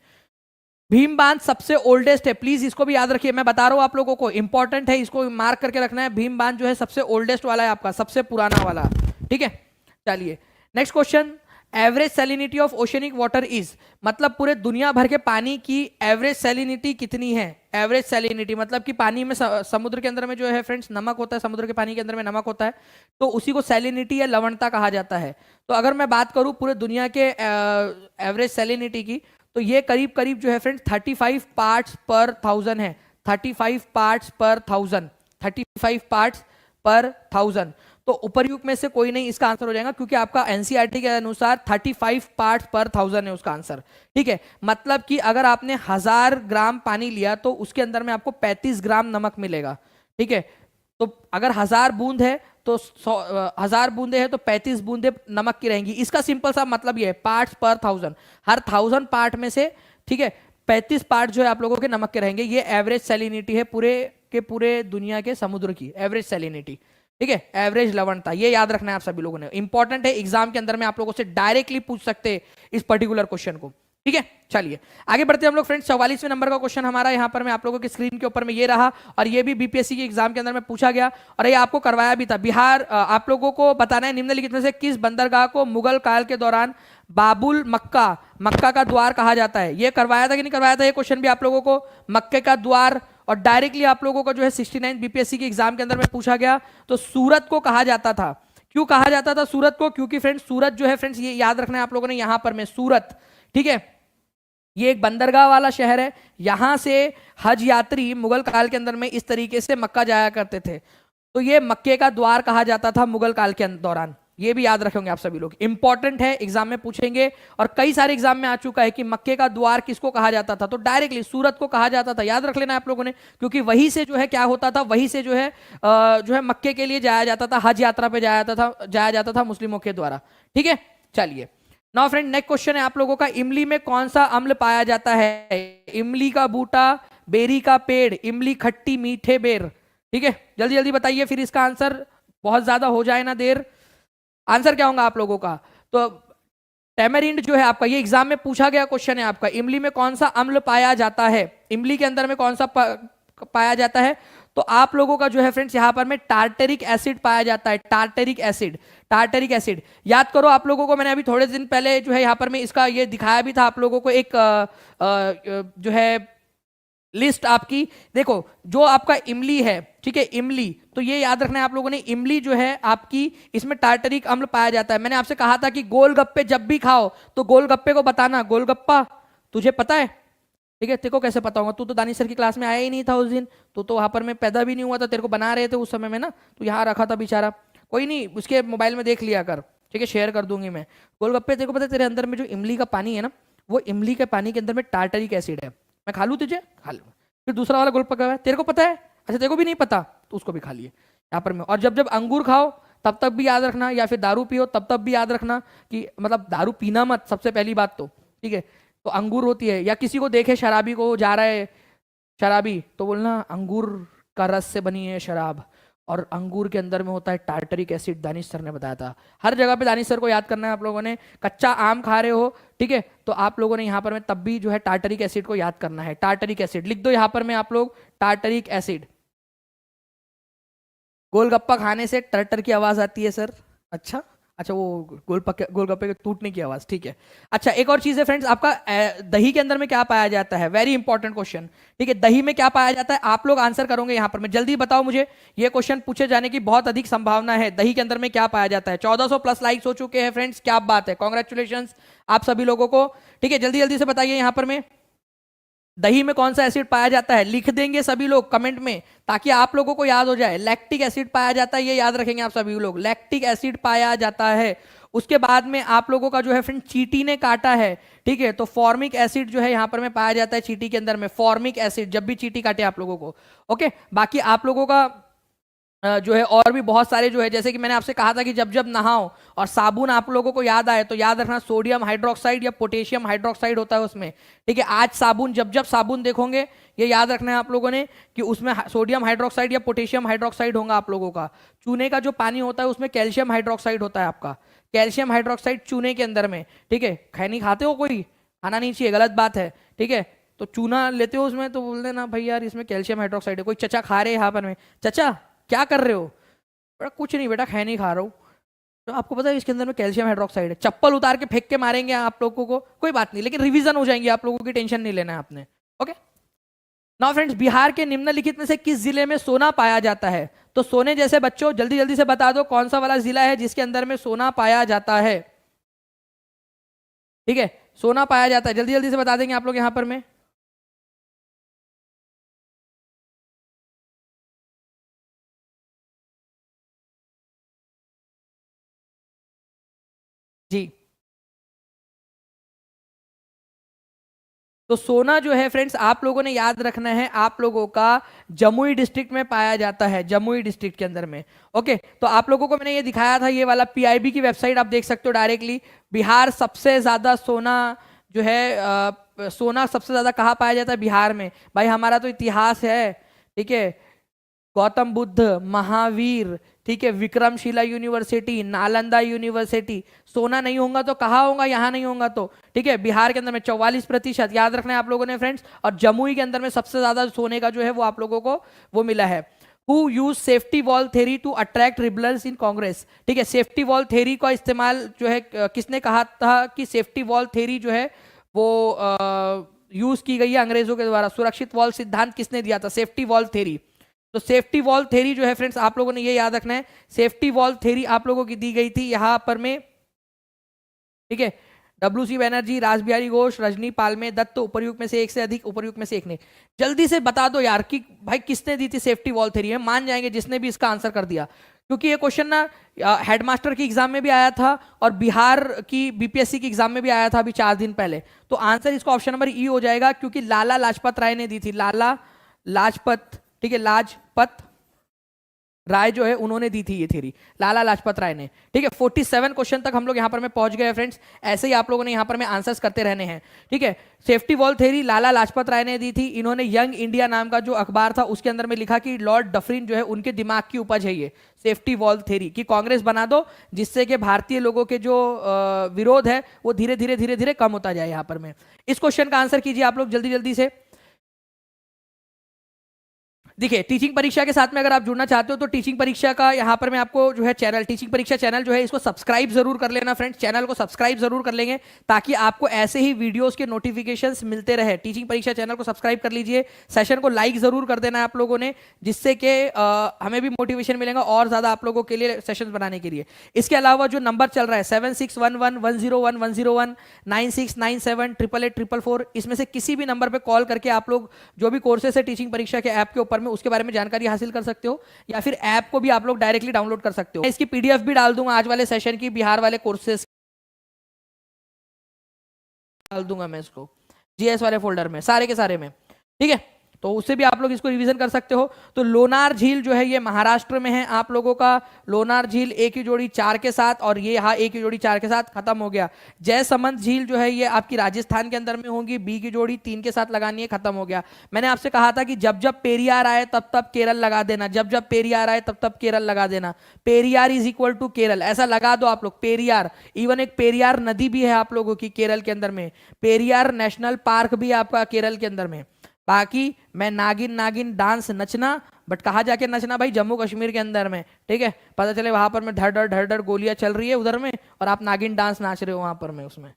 भीम बांध सबसे ओल्डेस्ट है, प्लीज इसको भी याद रखिए, मैं बता रहा हूं आप लोगों को, इंपॉर्टेंट है, इसको मार्क करके रखना है। भीम बांध जो है सबसे ओल्डेस्ट वाला है आपका, सबसे पुराना वाला, ठीक है? चलिए next question, average salinity of oceanic water is, मतलब पूरे दुनिया भर के पानी की एवरेज सैलिनिटी कितनी है? एवरेज सैलिनिटी मतलब कि पानी में समुद्र के अंदर में जो है फ्रेंड्स नमक होता है, समुद्र के पानी के अंदर में नमक होता है, तो उसी को सैलिनिटी या लवणता कहा जाता है। तो अगर मैं बात करूं पूरे दुनिया के एवरेज सैलिनिटी की, तो ये करीब करीब जो है फ्रेंड्स 35 पार्ट्स पर 1000 है। 35 पार्ट्स पर 1000, 35 पार्ट्स पर 1000। तो उपरयुक्त में से कोई नहीं इसका आंसर हो जाएगा, क्योंकि आपका एनसीईआरटी के अनुसार 35 पार्ट्स पर 1000 है उसका आंसर, ठीक है? मतलब कि अगर आपने 1000 ग्राम पानी लिया तो उसके अंदर में आपको 35 ग्राम नमक मिलेगा, ठीक है? तो अगर 1000 बूंद है तो 1000 बूंदे हैं तो 35 बूंदे नमक की रहेंगी। इसका सिंपल सा मतलब ये है, पार्ट्स पर 1000, हर 1000 पार्ट में से, ठीक है, 35 पार्ट जो है आप लोगों के नमक के रहेंगे। ये एवरेज सैलिनिटी है पूरे दुनिया के समुद्र की एवरेज सैलिनिटी, ठीक है? एवरेज लवणता, ये याद रखना है आप सभी लोगों ने, इंपॉर्टेंट है, एग्जाम के अंदर में आप लोगों से डायरेक्टली पूछ सकते हैं इस पर्टिकुलर क्वेश्चन को, ठीक है? चलिए आगे बढ़ते हैं हम लोग फ्रेंड्स। 44वें नंबर का क्वेश्चन हमारा यहाँ पर मैं आप लोगों की स्क्रीन के ऊपर में ये रहा, और ये भी बीपीएससी के एग्जाम के अंदर में पूछा गया और ये आपको करवाया भी था। बिहार, आप लोगों को बताना है निम्नलिखित में से किस बंदरगाह को मुगल काल के दौरान बाबुल मक्का का द्वार कहा जाता है? ये करवाया था कि नहीं करवाया था? ये क्वेश्चन भी आप लोगों को मक्के का द्वार, और डायरेक्टली आप लोगों को जो है 69 बीपीएससी के एग्जाम के अंदर में पूछा गया। तो सूरत को कहा जाता था। क्यों कहा जाता था सूरत को? क्योंकि फ्रेंड्स सूरत जो है फ्रेंड्स, ये याद रखना है आप लोगों ने, यहां पर में सूरत, ठीक है, ये एक बंदरगाह वाला शहर है। यहां से हज यात्री मुगल काल के अंदर में इस तरीके से मक्का जाया करते थे, तो ये मक्के का द्वार कहा जाता था मुगल काल के दौरान। ये भी याद रखेंगे आप सभी लोग, इंपॉर्टेंट है, एग्जाम में पूछेंगे, और कई सारे एग्जाम में आ चुका है कि मक्के का द्वार किसको कहा जाता था, तो डायरेक्टली सूरत को कहा जाता था। याद रख लेना आप लोगों ने, क्योंकि वहीं से जो है क्या होता था, वहीं से जो है मक्के के लिए जाया जाता था, हज यात्रा पे जाया जाता था मुस्लिमों के द्वारा, ठीक है? चलिए नाउ फ्रेंड, नेक्स्ट क्वेश्चन है आप लोगों का, इमली में कौन सा अम्ल पाया जाता है? इमली का बूटा, बेरी का पेड़, इमली खट्टी मीठे बेर, ठीक है? जल्दी जल्दी बताइए, फिर इसका आंसर बहुत ज्यादा हो जाए ना देर। आंसर क्या होगा आप लोगों का? तो टेमरिंड जो है आपका, ये एग्जाम में पूछा गया क्वेश्चन है आपका, इमली में कौन सा अम्ल पाया जाता है? इमली के अंदर में कौन सा पाया जाता है? तो आप लोगों का जो है फ्रेंड्स यहाँ पर में टार्टेरिक एसिड पाया जाता है। टार्टेरिक एसिड याद करो आप लोगों को, मैंने अभी थोड़े दिन पहले जो है यहाँ पर में इसका ये दिखाया भी था आप लोगों को, एक जो है लिस्ट आपकी देखो, जो आपका इमली है, ठीक है, इमली, तो ये याद रखना है आप लोगों ने, इमली जो है आपकी, इसमें टार्टरिक अम्ल पाया जाता है। मैंने आपसे कहा था कि गोलगप्पे जब भी खाओ तो गोलगप्पे को बताना गोलगप्पा, तुझे पता है, ठीक है, तेरे को कैसे पता होगा, तू तो दानिश सर की क्लास में आया ही नहीं था उस दिन, तो वहां पर मैं पैदा भी नहीं हुआ था, तेरे को बना रहे थे उस समय में ना, तो यहाँ रखा था बेचारा, कोई नहीं, उसके मोबाइल में देख लिया कर, ठीक है, शेयर कर दूंगी मैं। गोलगप्पे, तेरे को पता है तेरे अंदर में जो इमली का पानी है ना, वो इमली के पानी के अंदर में टार्टरिक एसिड है, मैं खा लूँ तुझे, खा लूँ। फिर दूसरा वाला गोलगप्पा है, तेरे को पता है, अच्छा तेरे को भी नहीं पता, तो उसको भी खा लिए यहाँ पर में। और जब जब अंगूर खाओ तब तब भी याद रखना, या फिर दारू पियो तब तब भी याद रखना कि मतलब दारू पीना मत, सबसे पहली बात तो, ठीक है, तो अंगूर होती है, या किसी को देखे शराबी को जा रहा है शराबी, तो बोलना अंगूर का रस से बनी है शराब, और अंगूर के अंदर में होता है टार्टरिक एसिड, दानिश सर ने बताया था। हर जगह पे दानिश सर को याद करना है आप लोगों ने। कच्चा आम खा रहे हो, ठीक है, तो आप लोगों ने यहाँ पर में तब भी जो है टार्टरिक एसिड को याद करना है। टार्टरिक एसिड लिख दो यहाँ पर में आप लोग, टार्टरिक एसिड। गोलगप्पा खाने से टर्टर की आवाज आती है सर, अच्छा अच्छा, वो गोलगप्पे के टूटने की आवाज, ठीक है। अच्छा, एक और चीज है फ्रेंड्स, आपका दही के अंदर में क्या पाया जाता है, वेरी इंपॉर्टेंट क्वेश्चन, ठीक है, दही में क्या पाया जाता है, आप लोग आंसर करोगे यहाँ पर, मैं जल्दी बताओ मुझे, ये क्वेश्चन पूछे जाने की बहुत अधिक संभावना है। दही के अंदर में क्या पाया जाता है? 1400 प्लस लाइक्स हो चुके हैं फ्रेंड्स, क्या बात है, कॉन्ग्रेचुलेशन आप सभी लोगों को, ठीक है, जल्दी जल्दी से बताइए यहाँ पर में दही में कौन सा एसिड पाया जाता है, लिख देंगे सभी लोग कमेंट में ताकि आप लोगों को याद हो जाए। लैक्टिक एसिड पाया जाता है, ये याद रखेंगे आप सभी लोग, लैक्टिक एसिड पाया जाता है। उसके बाद में आप लोगों का जो है फ्रेंड चींटी ने काटा है, ठीक है, तो फॉर्मिक एसिड जो है यहाँ पर में पाया जाता है चींटी के अंदर में, फॉर्मिक एसिड जब भी चींटी काटे आप लोगों को, ओके। बाकी आप लोगों का जो है और भी बहुत सारे जो है, जैसे कि मैंने आपसे कहा था कि जब जब नहाओ और साबुन आप लोगों को याद आए तो याद रखना सोडियम हाइड्रोक्साइड या पोटेशियम हाइड्रोक्साइड होता है उसमें, ठीक है। आज साबुन, जब जब साबुन देखोगे ये याद रखना है आप लोगों ने कि उसमें सोडियम हाइड्रोक्साइड या पोटेशियम हाइड्रोक्साइड होगा आप लोगों का। चूने का जो पानी होता है उसमें कैल्शियम हाइड्रोक्साइड होता है आपका, कैल्शियम हाइड्रोक्साइड चूने के अंदर में, ठीक है। खैनी खाते हो, कोई खाना नहीं चाहिए, गलत बात है, ठीक है। तो चूना लेते हो उसमें तो बोल देना भाई यार इसमें कैल्शियम हाइड्रोक्साइड है। कोई चचा खा रहे हैं यहाँ पर में, चचा क्या कर रहे हो? बेटा कुछ नहीं बेटा, खैनी खा रहा हूँ। तो आपको पता है इसके अंदर में कैल्शियम हाइड्रोक्साइड है, चप्पल उतार के फेंक के मारेंगे आप लोगों को, कोई बात नहीं, लेकिन रिवीजन हो जाएंगे आप लोगों की, टेंशन नहीं लेना है आपने, ओके। नाउ फ्रेंड्स, बिहार के निम्नलिखित में से किस जिले में सोना पाया जाता है? तो सोने जैसे बच्चों जल्दी जल्दी से बता दो कौन सा वाला जिला है जिसके अंदर में सोना पाया जाता है, ठीक है, सोना पाया जाता है, जल्दी जल्दी से बता देंगे आप लोग यहां पर में। जी, तो सोना जो है फ्रेंड्स आप लोगों ने याद रखना है, आप लोगों का जमुई डिस्ट्रिक्ट में पाया जाता है, जमुई डिस्ट्रिक्ट के अंदर में, ओके। तो आप लोगों को मैंने ये दिखाया था, ये वाला पीआईबी की वेबसाइट आप देख सकते हो डायरेक्टली। बिहार सबसे ज्यादा सोना जो है सोना सबसे ज्यादा कहाँ पाया जाता है? बिहार में। भाई हमारा तो इतिहास है, ठीक है, गौतम बुद्ध, महावीर, ठीक है, विक्रमशिला यूनिवर्सिटी, नालंदा यूनिवर्सिटी, सोना नहीं होगा तो कहाँ होगा? यहाँ नहीं होगा तो, ठीक है, बिहार के अंदर में 44% याद रखना है आप लोगों ने फ्रेंड्स। और जमुई के अंदर में सबसे ज्यादा सोने का जो है वो आप लोगों को वो मिला है। Who use safety valve theory to attract rebels in Congress, ठीक है, सेफ्टी वॉल थ्योरी का इस्तेमाल जो है किसने कहा था कि सेफ्टी वॉल थ्योरी जो है वो यूज की गई है अंग्रेजों के द्वारा? सुरक्षित वॉल सिद्धांत किसने दिया था? Safety valve theory. तो सेफ्टी वॉल थ्योरी जो है फ्रेंड्स आप लोगों ने ये याद रखना है, सेफ्टी वॉल थ्योरी आप लोगों की दी गई थी यहां पर में, ठीक है, डब्ल्यू सी बनर्जी, रासबिहारी घोष, रजनी पालमे दत्त, उपर्युक्त में से एक से अधिक, उपर्युक्त में से एक ने। जल्दी से बता दो यार कि भाई किसने दी थी सेफ्टी वॉल थ्योरी? है मान जाएंगे जिसने भी इसका आंसर कर दिया, क्योंकि ये क्वेश्चन ना हेडमास्टर की एग्जाम में भी आया था और बिहार की बीपीएससी की एग्जाम में भी आया था अभी 4 दिन पहले। तो आंसर इसका ऑप्शन नंबर ई हो जाएगा, क्योंकि लाला लाजपत राय ने दी थी, लाला लाजपत, ठीक है, लाजपत राय जो है उन्होंने दी थी ये थ्योरी, लाला लाजपत राय ने, ठीक है। 47 क्वेश्चन तक हम लोग यहां पर में पहुंच गए फ्रेंड्स, ऐसे ही आप लोगों ने यहां पर में आंसर्स करते रहने हैं, ठीक है। Safety valve theory Lala Lajpat Rai ने दी थी, इन्होंने यंग इंडिया नाम का जो अखबार था उसके अंदर में लिखा कि लॉर्ड डफरिन जो है उनके दिमाग की उपज है ये सेफ्टी वॉल थ्योरी, कि कांग्रेस बना दो जिससे कि भारतीय लोगों के जो विरोध है वो धीरे धीरे धीरे धीरे कम होता जाए। यहां पर में इस क्वेश्चन का आंसर कीजिए आप लोग जल्दी जल्दी से। देखिए टीचिंग परीक्षा के साथ में अगर आप जुड़ना चाहते हो तो टीचिंग परीक्षा का यहाँ पर मैं आपको जो है चैनल, टीचिंग परीक्षा चैनल जो है इसको सब्सक्राइब जरूर कर लेना फ्रेंड्स, चैनल को सब्सक्राइब जरूर कर लेंगे ताकि आपको ऐसे ही वीडियोस के नोटिफिकेशंस मिलते रहे। टीचिंग परीक्षा चैनल को सब्सक्राइब कर लीजिए, सेशन को लाइक जरूर कर देना है आप लोगों ने, जिससे कि हमें भी मोटिवेशन मिलेगा और ज्यादा आप लोगों के लिए सेशन बनाने के लिए। इसके अलावा जो नंबर चल रहा है 7611101101 9697888844, इसमें से किसी भी नंबर पर कॉल करके आप लोग जो भी कोर्सेस है टीचिंग परीक्षा के ऐप के ऊपर में उसके बारे में जानकारी हासिल कर सकते हो, या फिर ऐप को भी आप लोग डायरेक्टली डाउनलोड कर सकते हो। इसकी पीडीएफ भी डाल दूंगा आज वाले सेशन की, बिहार वाले कोर्सेस डाल दूंगा मैं इसको जीएस वाले फोल्डर में सारे के सारे में, ठीक है। तो उससे भी आप लोग इसको रिवीजन कर सकते हो। तो लोनार झील जो है ये महाराष्ट्र में है आप लोगों का। लोनार झील ए की जोड़ी 4 के साथ, और ये यहाँ ए की जोड़ी 4 के साथ खत्म हो गया। जयसमंद झील जो है ये आपकी राजस्थान के अंदर में होगी, बी की जोड़ी 3 के साथ लगानी है, खत्म हो गया। मैंने आपसे कहा था कि जब जब पेरियार आए तब तब केरल लगा देना, जब जब पेरियार आए तब तब केरल लगा देना। Periyar is equal to Kerala, ऐसा लगा दो आप लोग, पेरियार। इवन एक पेरियार नदी भी है आप लोगों की केरल के अंदर में, पेरियार नेशनल पार्क भी है आपका केरल के अंदर में। बाकी मैं नागिन नागिन डांस नचना, बट कहाँ जाके नचना भाई, जम्मू कश्मीर के अंदर में, ठीक है। पता चले वहां पर में धड़ धड़ गोलियां चल रही है उधर में और आप नागिन डांस नाच रहे हो वहां पर में, उसमें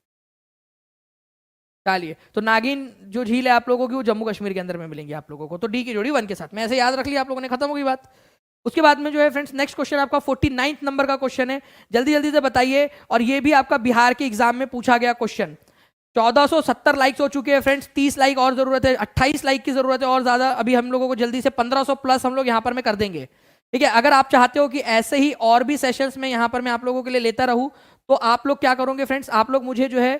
चलिए। तो नागिन जो झील है आप लोगों की वो जम्मू कश्मीर के अंदर में मिलेंगी आप लोगों को। तो डी की जोड़ी 1 के साथ में ऐसे याद रख लिया आप लोगों ने, खत्म होगी बात। उसके बाद में जो है फ्रेंड्स नेक्स्ट क्वेश्चन आपका 49 नंबर का क्वेश्चन है, जल्दी जल्दी से बताइए। और ये भी आपका बिहार के एग्जाम में पूछा गया क्वेश्चन। 1470 लाइक्स हो चुके हैं फ्रेंड्स, 30 लाइक और जरूरत है, 28 लाइक की जरूरत है और ज्यादा। अभी हम लोगों को जल्दी से 1500 प्लस हम लोग यहाँ पर में कर देंगे, ठीक है। अगर आप चाहते हो कि ऐसे ही और भी सेशंस में यहाँ पर मैं आप लोगों के लिए लेता रहूं, तो आप लोग क्या करोगे फ्रेंड्स, आप लोग मुझे जो है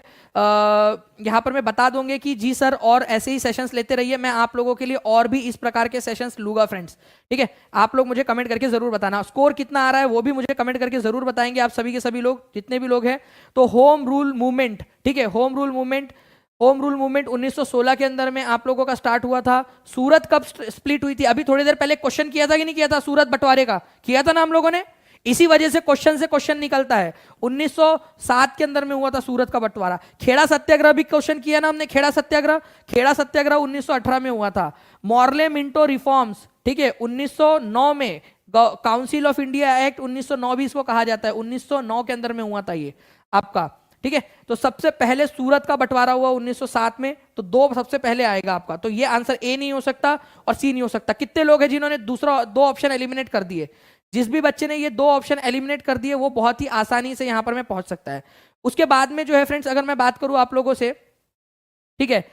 यहाँ पर मैं बता दोगे कि जी सर और ऐसे ही सेशंस लेते रहिए, मैं आप लोगों के लिए और भी इस प्रकार के सेशंस लूंगा फ्रेंड्स, ठीक है। आप लोग मुझे कमेंट करके जरूर बताना, स्कोर कितना आ रहा है वो भी मुझे कमेंट करके जरूर बताएंगे आप सभी के सभी लोग, जितने भी लोग हैं। तो होम रूल मूवमेंट, ठीक है, होम रूल मूवमेंट 1916 के अंदर में आप लोगों का स्टार्ट हुआ था। सूरत कब स्प्लिट हुई थी, अभी थोड़ी देर पहले क्वेश्चन किया था कि नहीं किया था, सूरत बंटवारे का किया था ना हम लोगों ने। इसी वजह से क्वेश्चन निकलता है। 1907 के अंदर में हुआ था सूरत का बंटवारा। खेड़ा सत्याग्रह भी क्वेश्चन किया ना हमने, खेड़ा सत्याग्रह 1918 में हुआ था। मॉर्ले मिंटो रिफॉर्म्स, ठीक है, 1909 में। काउंसिल ऑफ इंडिया एक्ट 1909 भी इसको कहा जाता है, 1909 के अंदर में हुआ था ये आपका, ठीक है। तो सबसे पहले सूरत का बंटवारा हुआ 1907 में, तो 2 सबसे पहले आएगा आपका। तो ये आंसर ए नहीं हो सकता और सी नहीं हो सकता। कितने लोग हैं जिन्होंने दूसरा 2 ऑप्शन एलिमिनेट कर दिए? जिस भी बच्चे ने ये 2 ऑप्शन एलिमिनेट कर दिए वो बहुत ही आसानी से यहां पर मैं पहुंच सकता है। उसके बाद में जो है फ्रेंड्स अगर मैं बात करूं आप लोगों से, ठीक है,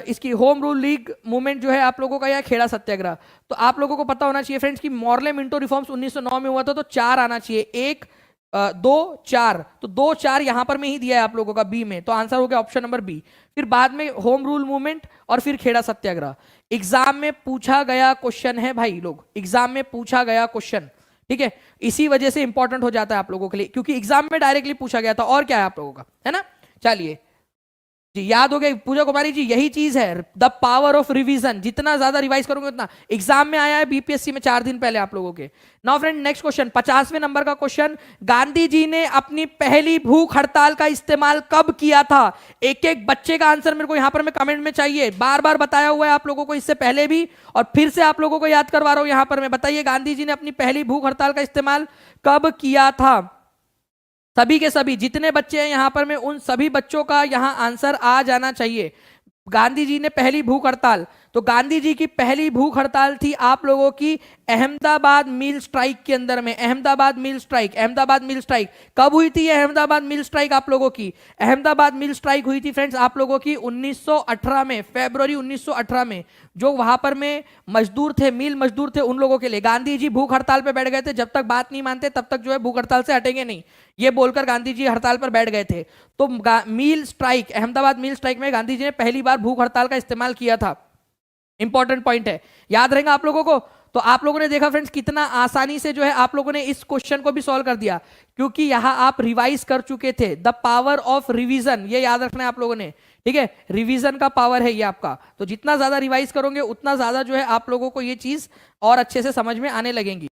इसकी होम रूल लीग मूवमेंट जो है आप लोगों का, या खेड़ा सत्याग्रह, तो आप लोगों को पता होना चाहिए फ्रेंड्स कि मॉर्ले मिंटो रिफॉर्म्स 1909 में हुआ था, तो 4 आना चाहिए, 1 2 4, तो 2 4 यहां पर में ही दिया है आप लोगों का बी में, तो आंसर हो गया ऑप्शन नंबर बी। फिर बाद में होम रूल मूवमेंट और फिर खेड़ा सत्याग्रह। एग्जाम में पूछा गया क्वेश्चन है भाई लोग, एग्जाम में पूछा गया क्वेश्चन, ठीक है। इसी वजह से इंपॉर्टेंट हो जाता है आप लोगों के लिए, क्योंकि एग्जाम में डायरेक्टली पूछा गया था। और क्या है आप लोगों का, है ना। चलिए जी, याद हो गया पूजा कुमारी जी, यही चीज है द पावर ऑफ रिवीजन। जितना ज्यादा रिवाइज करोगे उतना। एग्जाम में आया है बीपीएससी में 4 दिन पहले आप लोगों के। नाउ फ्रेंड नेक्स्ट क्वेश्चन 50वें नंबर का क्वेश्चन, गांधी जी ने अपनी पहली भूख हड़ताल का इस्तेमाल कब किया था? एक एक बच्चे का आंसर मेरे को यहां पर में कमेंट में चाहिए। बार बार बताया हुआ है आप लोगों को इससे पहले भी, और फिर से आप लोगों को याद करवा रहा हूं यहां पर मैं। बताइए गांधी जी ने अपनी पहली भूख हड़ताल का इस्तेमाल कब किया था? सभी के सभी जितने बच्चे हैं यहां पर में, उन सभी बच्चों का यहां आंसर आ जाना चाहिए। गांधी जी ने पहली भूख हड़ताल, तो गांधी जी की पहली भूख हड़ताल थी आप लोगों की अहमदाबाद मिल स्ट्राइक के अंदर में। अहमदाबाद मिल स्ट्राइक कब हुई थी? अहमदाबाद मिल स्ट्राइक आप लोगों की, अहमदाबाद मिल स्ट्राइक हुई थी फ्रेंड्स आप लोगों की 1918 में, फरवरी 1918 में। जो वहां पर में मजदूर थे, मिल मजदूर थे, उन लोगों के लिए गांधी जी भूख हड़ताल पे बैठ गए थे। जब तक बात नहीं मानते तब तक जो है भूख हड़ताल से हटेंगे नहीं, ये बोलकर गांधी जी हड़ताल पर बैठ गए थे। तो मिल स्ट्राइक, अहमदाबाद मिल स्ट्राइक में गांधी जी ने पहली बार भूख हड़ताल का इस्तेमाल किया था। इंपॉर्टेंट पॉइंट है, याद रहेगा आप लोगों को। तो आप लोगों ने देखा फ्रेंड्स कितना आसानी से जो है आप लोगों ने इस क्वेश्चन को भी सॉल्व कर दिया, क्योंकि यहां आप रिवाइज कर चुके थे। द पावर ऑफ रिवीजन, ये याद रखना है आप लोगों ने, ठीक है। रिवीजन का पावर है ये आपका। तो जितना ज्यादा रिवाइज करोगे उतना ज्यादा जो है आप लोगों को ये चीज और अच्छे से समझ में आने लगेंगी।